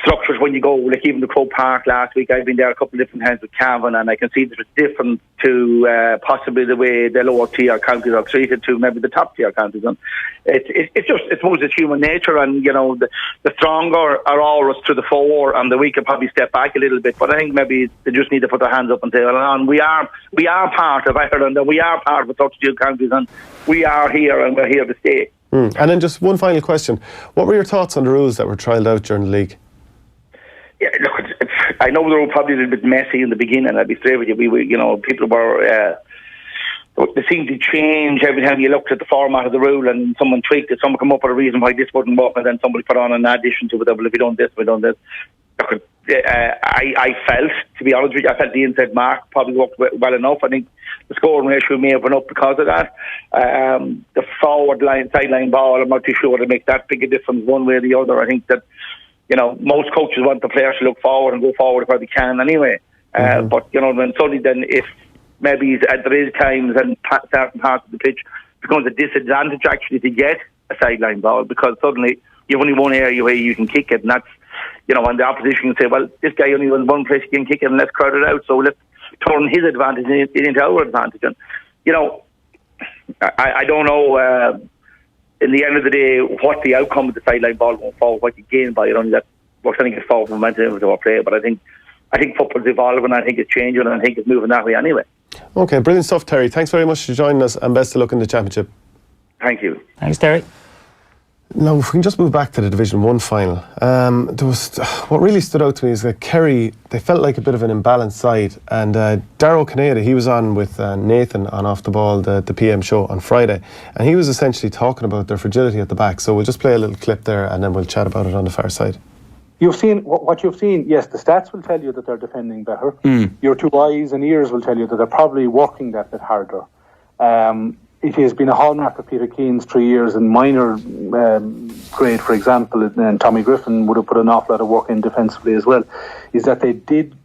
structures when you go, like even the Croke Park last week. I've been there a couple of different times with Cavan, and I can see that it's different to possibly the way the lower tier counties are treated to maybe the top tier counties. And it's most it's human nature, and the stronger are always to the fore, and the weaker probably step back a little bit. But I think maybe they just need to put their hands up and say, "Well, we are part of Ireland, and we are part of the 32 counties, and we are here, and we're here to stay." And then just one final question: what were your thoughts on the rules that were trialled out during the league? Yeah, look, I know they were probably a little bit messy in the beginning. I'll be straight with you. People were. They seemed to change every time you looked at the format of the rule, and someone tweaked it. Someone come up with a reason why this wouldn't work, and then somebody put on an addition to it. Well, if we done this, we done this. Look, I felt, to be honest with you, I felt the inside mark probably worked well enough. I think the scoring ratio may have went up because of that. The forward line, sideline ball, I'm not too sure it makes that big a difference one way or the other. I think that most coaches want the players to look forward and go forward where they can anyway. But when suddenly then if maybe there is times and certain parts of the pitch becomes a disadvantage actually to get a sideline ball, because suddenly you've only one area where you can kick it, and that's and the opposition can say, well, this guy only has one place he can kick it, and let's crowd it out, so let's turn his advantage into our advantage. And I don't know in the end of the day what the outcome of the sideline ball going forward, what you gain by it, only that we're sending it forward momentum into our play. But I think football's evolving, I think it's changing, and I think it's moving that way anyway. Okay, brilliant stuff, Terry. Thanks very much for joining us, and best of luck in the championship. Thank you. Thanks, Terry. Now, if we can just move back to the Division 1 final, there was what really stood out to me is that Kerry, they felt like a bit of an imbalanced side, and Darrow Canada, he was on with Nathan on Off the Ball, the PM show on Friday, and he was essentially talking about their fragility at the back. So we'll just play a little clip there and then we'll chat about it on the far side. You've seen what you've seen. Yes, the stats will tell you that they're defending better. Your two eyes and ears will tell you that they're probably working that bit harder. It has been a hallmark of Peter Keane's 3 years in minor grade, for example, and Tommy Griffin would have put an awful lot of work in defensively as well, is that they did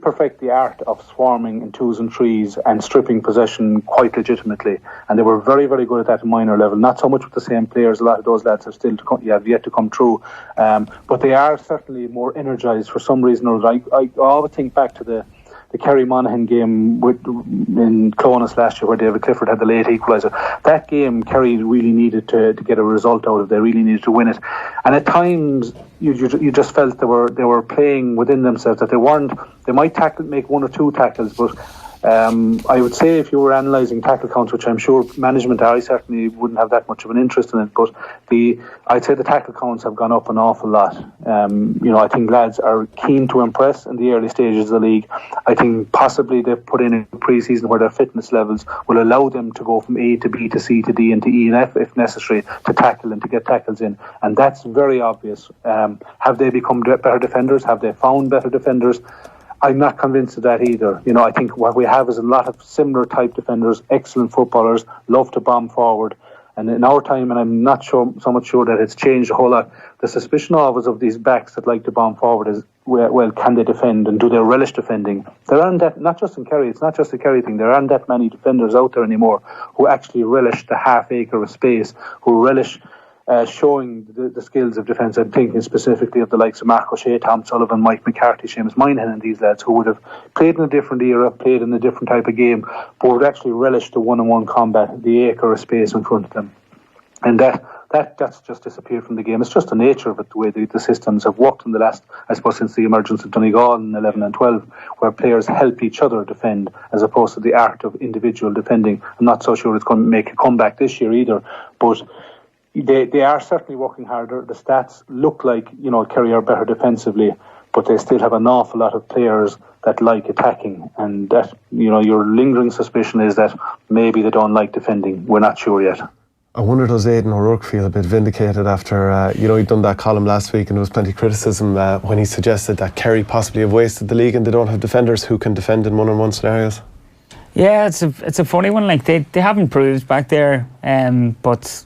perfect the art of swarming in twos and threes and stripping possession quite legitimately, and they were very, very good at that at minor level. Not so much with the same players. A lot of those lads have still have yet to come through, but they are certainly more energised for some reason or other. I always think back to the Kerry Monaghan game in Clonus last year, where David Clifford had the late equaliser. That game, Kerry really needed to get a result out of. They really needed to win it, and at times you just felt they were playing within themselves, that they might make one or two tackles, but I would say if you were analysing tackle counts, which I'm sure management, I certainly wouldn't have that much of an interest in it, but I'd say the tackle counts have gone up an awful lot. I think lads are keen to impress in the early stages of the league. I think possibly they've put in a pre-season where their fitness levels will allow them to go from A to B to C to D and to E and F if necessary, to tackle and to get tackles in, and that's very obvious. Have they become better defenders? Have they found better defenders? I'm not convinced of that either. I think what we have is a lot of similar type defenders, excellent footballers, love to bomb forward. And in our time, and I'm not so much sure that it's changed a whole lot, the suspicion always of these backs that like to bomb forward is, well, can they defend and do they relish defending? There aren't that, not just in Kerry, it's not just a Kerry thing, there aren't that many defenders out there anymore who actually relish the half acre of space, who relish showing the skills of defence. I'm thinking specifically of the likes of Mark O'Shea, Tom Sullivan, Mike McCarthy, Seamus Moynihan, and these lads who would have played in a different era, played in a different type of game, but would actually relish the one-on-one combat, the acre of space in front of them. And that's just disappeared from the game. It's just the nature of it, the way the systems have worked in the last, I suppose, since the emergence of Donegal in 11 and 12, where players help each other defend as opposed to the art of individual defending. I'm not so sure it's going to make a comeback this year either, but they are certainly working harder. The stats look like, Kerry are better defensively, but they still have an awful lot of players that like attacking, and that, your lingering suspicion is that maybe they don't like defending. We're not sure yet. I wonder, does Aidan O'Rourke feel a bit vindicated after, he'd done that column last week and there was plenty of criticism when he suggested that Kerry possibly have wasted the league and they don't have defenders who can defend in one-on-one scenarios? Yeah, it's a funny one. Like they haven't proved back there, but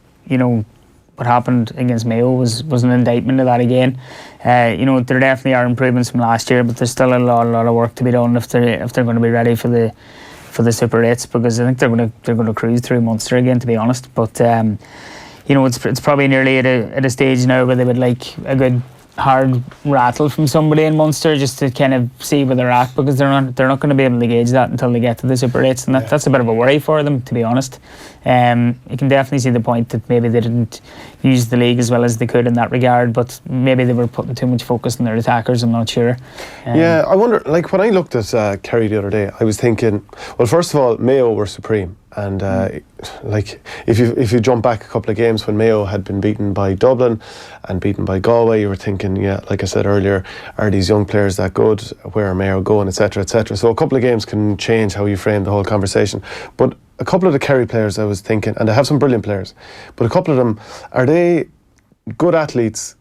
what happened against Mayo was an indictment of that again. There definitely are improvements from last year, but there's still a lot of work to be done if they're going to be ready for the Super 8s, because I think they're going to cruise through Munster again, to be honest. But it's probably nearly at a stage now where they would like a good hard rattle from somebody in Munster just to kind of see where they're at, because they're not going to be able to gauge that until they get to the Super 8s, and that's a bit of a worry for them, to be honest. You can definitely see the point that maybe they didn't use the league as well as they could in that regard, but maybe they were putting too much focus on their attackers, I'm not sure. I wonder, like when I looked at Kerry the other day, I was thinking, well, first of all, Mayo were supreme. And if you jump back a couple of games when Mayo had been beaten by Dublin and beaten by Galway, you were thinking, like I said earlier, are these young players that good? Where are Mayo going, etc., etc. So a couple of games can change how you frame the whole conversation. But a couple of the Kerry players, I was thinking, and they have some brilliant players, but a couple of them, are they good athletes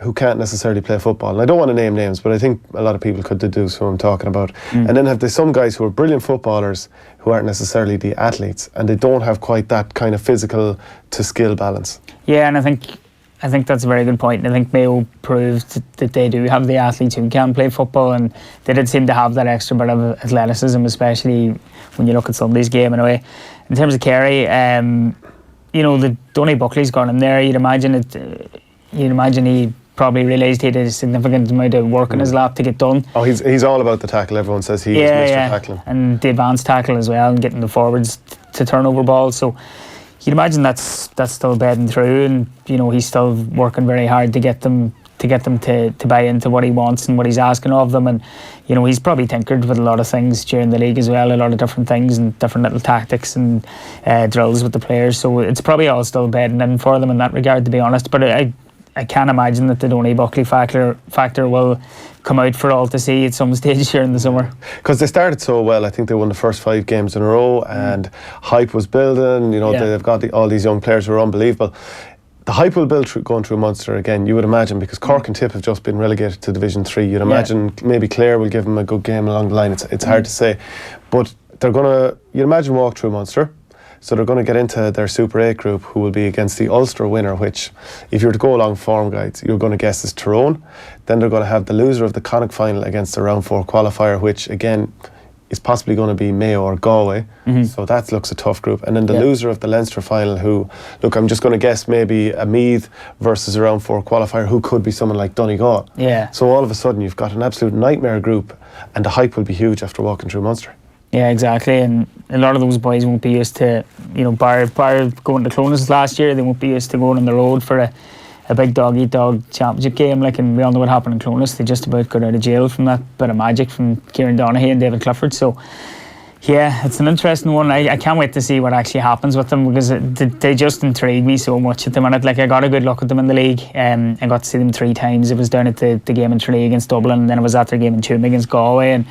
who can't necessarily play football? And I don't want to name names, but I think a lot of people could deduce who I'm talking about. And then have they some guys who are brilliant footballers who aren't necessarily the athletes, and they don't have quite that kind of physical to skill balance. Yeah, and I think that's a very good point. And I think Mayo proved that they do have the athletes who can play football, and they did seem to have that extra bit of athleticism, especially when you look at Sunday's game in a way. In terms of Kerry, the Donny Buckley's gone in there. You'd imagine he probably realised he had a significant amount of work in his lap to get done. Oh, he's all about the tackle. Everyone says he is Mr. Tackling. And the advanced tackle as well, and getting the forwards to turn over balls. So you'd imagine that's still bedding through, and he's still working very hard to get them to get them to buy into what he wants and what he's asking of them. And he's probably tinkered with a lot of things during the league as well, a lot of different things and different little tactics and drills with the players. So it's probably all still bedding in for them in that regard, to be honest. But I can't imagine that the Donny Buckley factor will come out for all to see at some stage during the summer. Because they started so well. I think they won the first 5 games in a row, and hype was building. They've got all these young players who are unbelievable. The hype will build going through Munster again, you would imagine, because Cork and Tip have just been relegated to Division 3. You'd imagine maybe Clare will give them a good game along the line. It's hard to say. But they're going to, you'd imagine, walk through Munster. So they're going to get into their Super 8 group, who will be against the Ulster winner, which, if you were to go along form guides, you're going to guess is Tyrone. Then they're going to have the loser of the Connacht final against the round 4 qualifier, which again is possibly going to be Mayo or Galway. So that looks a tough group. And then the loser of the Leinster final, who, look, I'm just going to guess maybe a Meath versus a round 4 qualifier, who could be someone like Donegal. So all of a sudden you've got an absolute nightmare group, and the hype will be huge after walking through Munster. Yeah, exactly. And a lot of those boys won't be used to, bar going to Clonus last year, they won't be used to going on the road for a big dog-eat-dog championship game. And we all know what happened in Clonus. They just about got out of jail from that bit of magic from Kieran Donaghy and David Clifford. So, yeah, it's an interesting one. I can't wait to see what actually happens with them, because they just intrigue me so much at the minute. Like, I got a good look at them in the league. I got to see them 3 times. It was down at the game in Tralee against Dublin, and then it was at their game in Tuam against Galway. And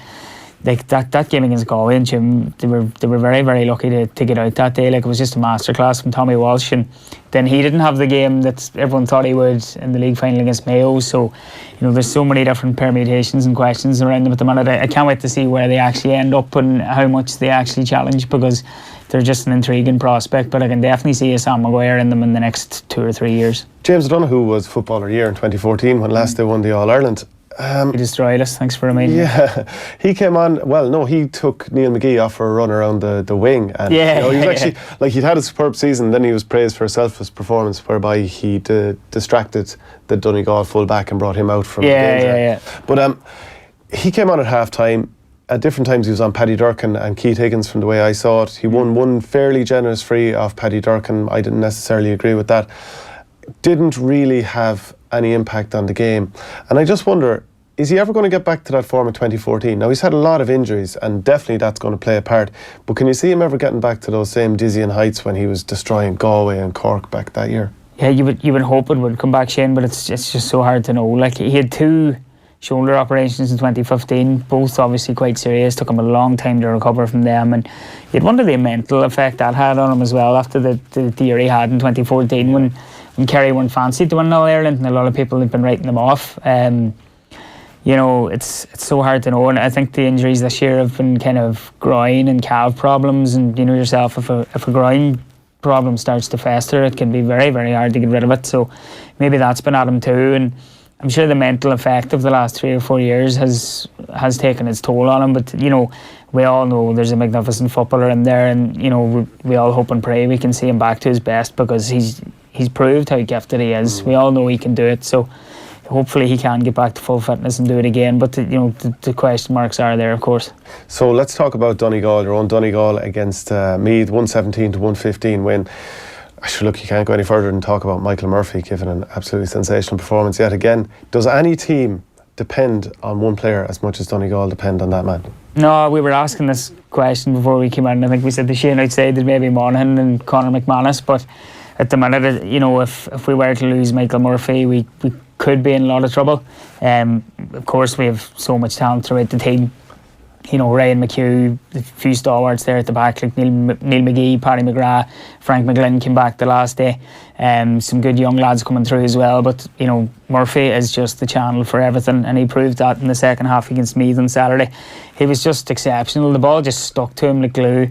like that game against Galway and Tuam, they were very, very lucky to get out that day. Like, it was just a masterclass from Tommy Walsh, and then he didn't have the game that everyone thought he would in the league final against Mayo. So, there's so many different permutations and questions around them at the minute. I can't wait to see where they actually end up and how much they actually challenge, because they're just an intriguing prospect. But I can definitely see a Sam Maguire in them in the next 2 or 3 years. James O'Donoghue was Footballer of the Year in 2014 when last they won the All-Ireland. He destroyed us, thanks for reminding me. Yeah, he came on, he took Neil McGee off for a run around the wing, and he was actually, like, he'd had a superb season. Then he was praised for a selfless performance whereby he distracted the Donegal full-back and brought him out from the game. But he came on at half-time. At different times he was on Paddy Durkin and Keith Higgins, from the way I saw it. He won one fairly generous free off Paddy Durkin. I didn't necessarily agree with that. Didn't really have any impact on the game, and I just wonder, is he ever going to get back to that form of 2014? Now, he's had a lot of injuries, and definitely that's going to play a part, but can you see him ever getting back to those same dizzying heights when he was destroying Galway and Cork back that year? Yeah, you would hope it would come back, Shane, but it's just so hard to know. Like, he had 2 shoulder operations in 2015, both obviously quite serious. Took him a long time to recover from them, and you'd wonder the mental effect that had on him as well after the year he had in 2014 when Kerry weren't fancied to win All-Ireland, and a lot of people had been writing them off. It's so hard to know, and I think the injuries this year have been kind of groin and calf problems, and yourself, if a groin problem starts to fester, it can be very, very hard to get rid of it. So maybe that's been at him too, and I'm sure the mental effect of the last 3 or 4 years has taken its toll on him. But we all know there's a magnificent footballer in there, and we all hope and pray we can see him back to his best, because he's proved how gifted he is. We all know he can do it, so hopefully he can get back to full fitness and do it again. But the question marks are there, of course. So let's talk about Donegal. Your own Donegal against Meath, 117 to 115 win. Look, you can't go any further than talk about Michael Murphy giving an absolutely sensational performance yet again. Does any team depend on one player as much as Donegal depend on that man? No, we were asking this question before we came in. I think we said the Shane outside that maybe Monaghan and Conor McManus, but at the minute, if we were to lose Michael Murphy, we could be in a lot of trouble. Of course, we have so much talent throughout the team. Ryan McHugh, a few stalwarts there at the back, like Neil McGee, Paddy McGrath, Frank McGlynn came back the last day. Some good young lads coming through as well. But, Murphy is just the channel for everything, and he proved that in the second half against Meath on Saturday. He was just exceptional. The ball just stuck to him like glue.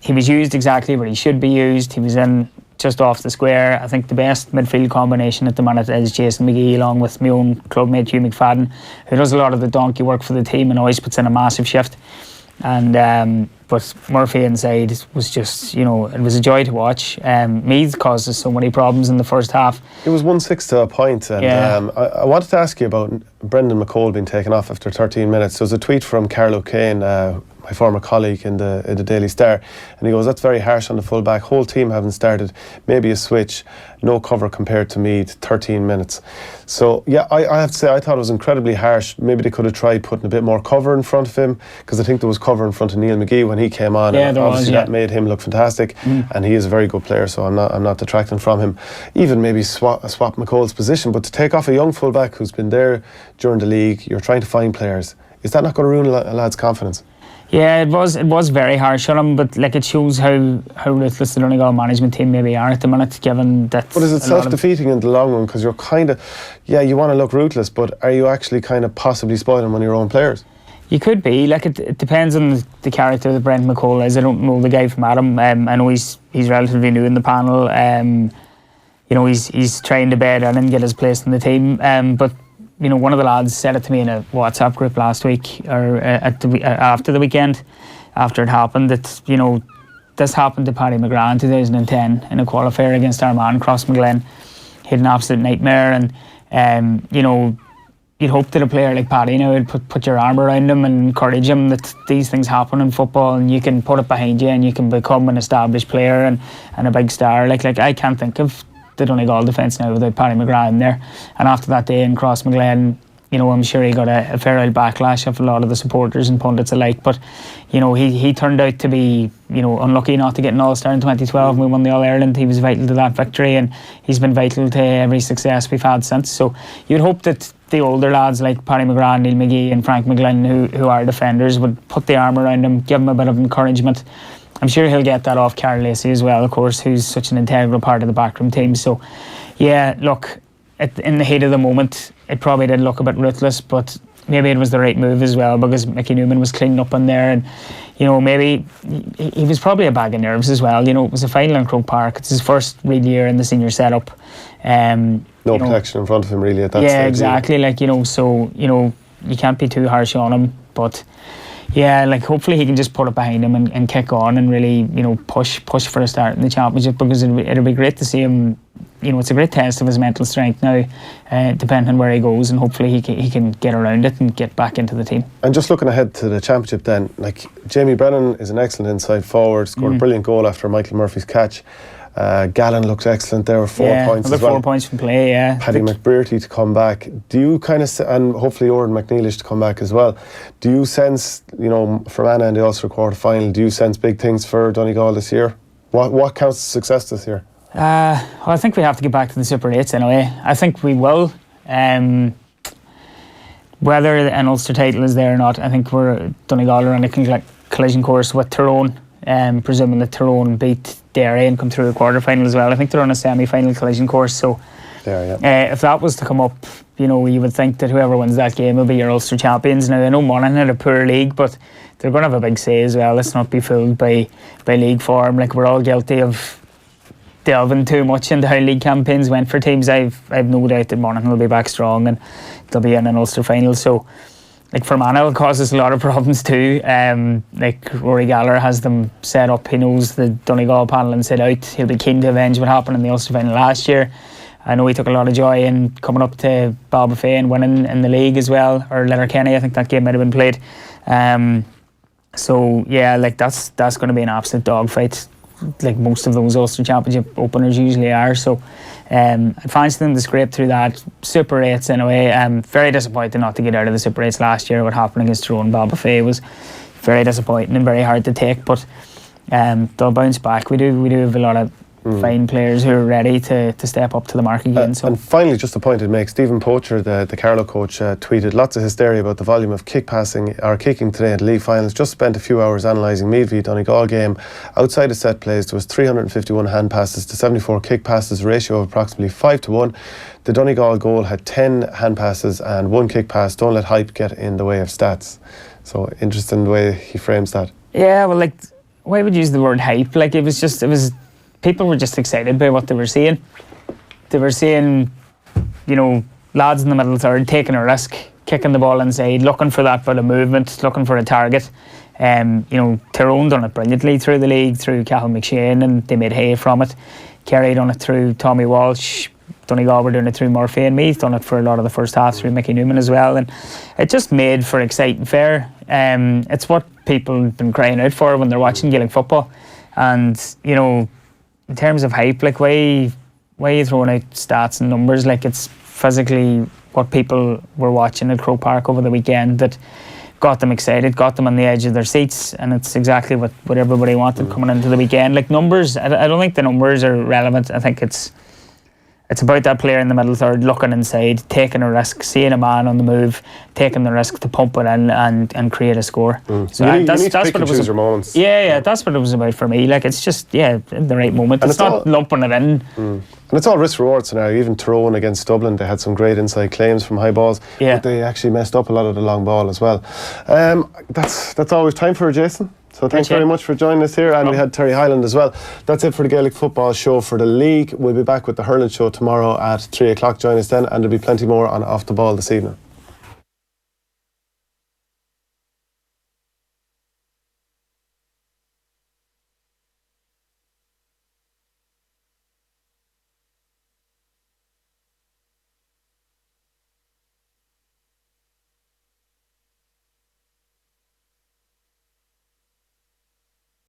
He was used exactly where he should be used. He was in just off the square. I think the best midfield combination at the minute is Jason McGee, along with my own clubmate Hugh McFadden, who does a lot of the donkey work for the team and always puts in a massive shift. And but Murphy inside was just, it was a joy to watch. Meath caused us so many problems in the first half. It was 1-6 to a point, and I wanted to ask you about Brendan McCole being taken off after 13 minutes. There was a tweet from Carl O'Kane, my former colleague in the Daily Star, and he goes, that's very harsh on the full-back. Whole team haven't started, maybe a switch, no cover compared to Meath, 13 minutes. So yeah, I have to say I thought it was incredibly harsh. Maybe they could have tried putting a bit more cover in front of him, because I think there was cover in front of Neil McGee when he came on, and obviously that made him look fantastic, and he is a very good player, so I'm not detracting from him. Even maybe swap McCall's position, but to take off a young full-back who's been there during the league, you're trying to find players, is that not going to ruin a lad's confidence? Yeah, it was very harsh on him, but like it shows how ruthless the Donegal management team maybe are at the minute, given that. But is it self-defeating in the long run? Because you're kind of, you want to look ruthless, but are you actually kind of possibly spoiling one of your own players? You could be. Like it depends on the character that Brent McCall is. I don't know the guy from Adam. I know he's relatively new in the panel. He's trying to bed in and get his place in the team. But one of the lads said it to me in a WhatsApp group last week, or after the weekend, after it happened, that this happened to Paddy McGrath in 2010 in a qualifier against Armagh, Crossmaglen. He had an absolute nightmare, and you'd hope that a player like Paddy now would put your arm around him and encourage him that these things happen in football, and you can put it behind you and you can become an established player and a big star. Like I can't think of the Donegal defence now without Paddy McGrath in there. And after that day in Crossmaglen, I'm sure he got a fair old backlash of a lot of the supporters and pundits alike. But he turned out to be unlucky not to get an All-Star in 2012 when we won the All-Ireland. He was vital to that victory, and he's been vital to every success we've had since. So you'd hope that the older lads like Paddy McGrath, Neil McGee and Frank McGlynn, who are defenders, would put the arm around him, give him a bit of encouragement. I'm sure he'll get that off Carl Lacey as well, of course, who's such an integral part of the backroom team. So yeah, look, in the heat of the moment, it probably did look a bit ruthless, but maybe it was the right move as well, because Mickey Newman was cleaning up in there, and maybe he was probably a bag of nerves as well. It was a final in Croke Park. It's his first real year in the senior setup. No protection in front of him really at that stage. Yeah, exactly. So you can't be too harsh on him, but yeah, hopefully he can just put it behind him and kick on and really push for a start in the championship, because it'll be great to see him. It's a great test of his mental strength now, depending on where he goes, and hopefully he can get around it and get back into the team. And just looking ahead to the championship then, Jamie Brennan is an excellent inside forward, scored a brilliant goal after Michael Murphy's catch. Gallen looks excellent there with 4 points as well. 4 points from play, yeah. Paddy McBrearty to come back. Do you and hopefully Oran McNeilish to come back as well. Do you sense, from Anna in the Ulster quarter final, do you sense big things for Donegal this year? What counts as success this year? I think we have to get back to the Super 8s anyway. I think we will. Whether an Ulster title is there or not, I think Donegal are on a collision course with Tyrone. Presuming that Tyrone beat Derry and come through the quarter-final as well. I think they're on a semi-final collision course, so if that was to come up, you would think that whoever wins that game will be your Ulster champions. Now, I know Monaghan had a poor league, but they're going to have a big say as well. Let's not be fooled by league form. We're all guilty of delving too much into how league campaigns went for teams. I've no doubt that Monaghan will be back strong and they'll be in an Ulster final, so for Mana, it'll cause us a lot of problems too. Rory Gallagher has them set up. He knows the Donegal panel inside out. He'll be keen to avenge what happened in the Ulster final last year. I know he took a lot of joy in coming up to Ballbafay and winning in the league as well, or Letterkenny. I think that game might have been played. So yeah, that's going to be an absolute dogfight, like most of those Ulster Championship openers usually are. So I fancy them to scrape through that. Super 8s anyway. Very disappointed not to get out of the Super 8s last year. What happened against Tyrone Ballbafay was very disappointing and very hard to take, but they'll bounce back. We do have a lot of fine players who are ready to step up to the mark again. And finally, just a point to make, Stephen Poacher, the Carlow coach, tweeted lots of hysteria about the volume of kicking today at the league finals. Just spent a few hours analysing Meath v Donegal game. Outside of set plays, there was 351 hand passes to 74 kick passes, a ratio of approximately 5-1. The Donegal goal had 10 hand passes and 1 kick pass. Don't let hype get in the way of stats. So interesting the way he frames that. Yeah, well, why would you use the word hype? It was people were just excited by what they were seeing. They were seeing, lads in the middle third taking a risk, kicking the ball inside, looking for that bit of movement, looking for a target. Tyrone done it brilliantly through the league, through Cathal McShane, and they made hay from it. Kerry done it through Tommy Walsh. Donegal were doing it through Murphy, and Meath done it for a lot of the first half through Mickey Newman as well. And it just made for exciting fare. It's what people have been crying out for when they're watching Gaelic football. And, you know, in terms of hype, like, why are you throwing out stats and numbers? Like, it's physically what people were watching at Croke Park over the weekend that got them excited, got them on the edge of their seats, and it's exactly what everybody wanted coming into the weekend. Like, numbers, I don't think the numbers are relevant. I think it's about that player in the middle third looking inside, taking a risk, seeing a man on the move, taking the risk to pump it in and create a score. So you need to pick and choose your moments. Yeah, that's what it was about for me. Like, it's just, in the right moment. And it's not lumping it in. And it's all risk-reward scenario. Even Tyrone against Dublin, they had some great inside claims from high balls, but they actually messed up a lot of the long ball as well. That's all we've time for, Jason. So thanks very much for joining us here. And we had Terry Hyland as well. That's it for the Gaelic football show for the league. We'll be back with the hurling show tomorrow at 3 o'clock. Join us then, and there'll be plenty more on Off the Ball this evening.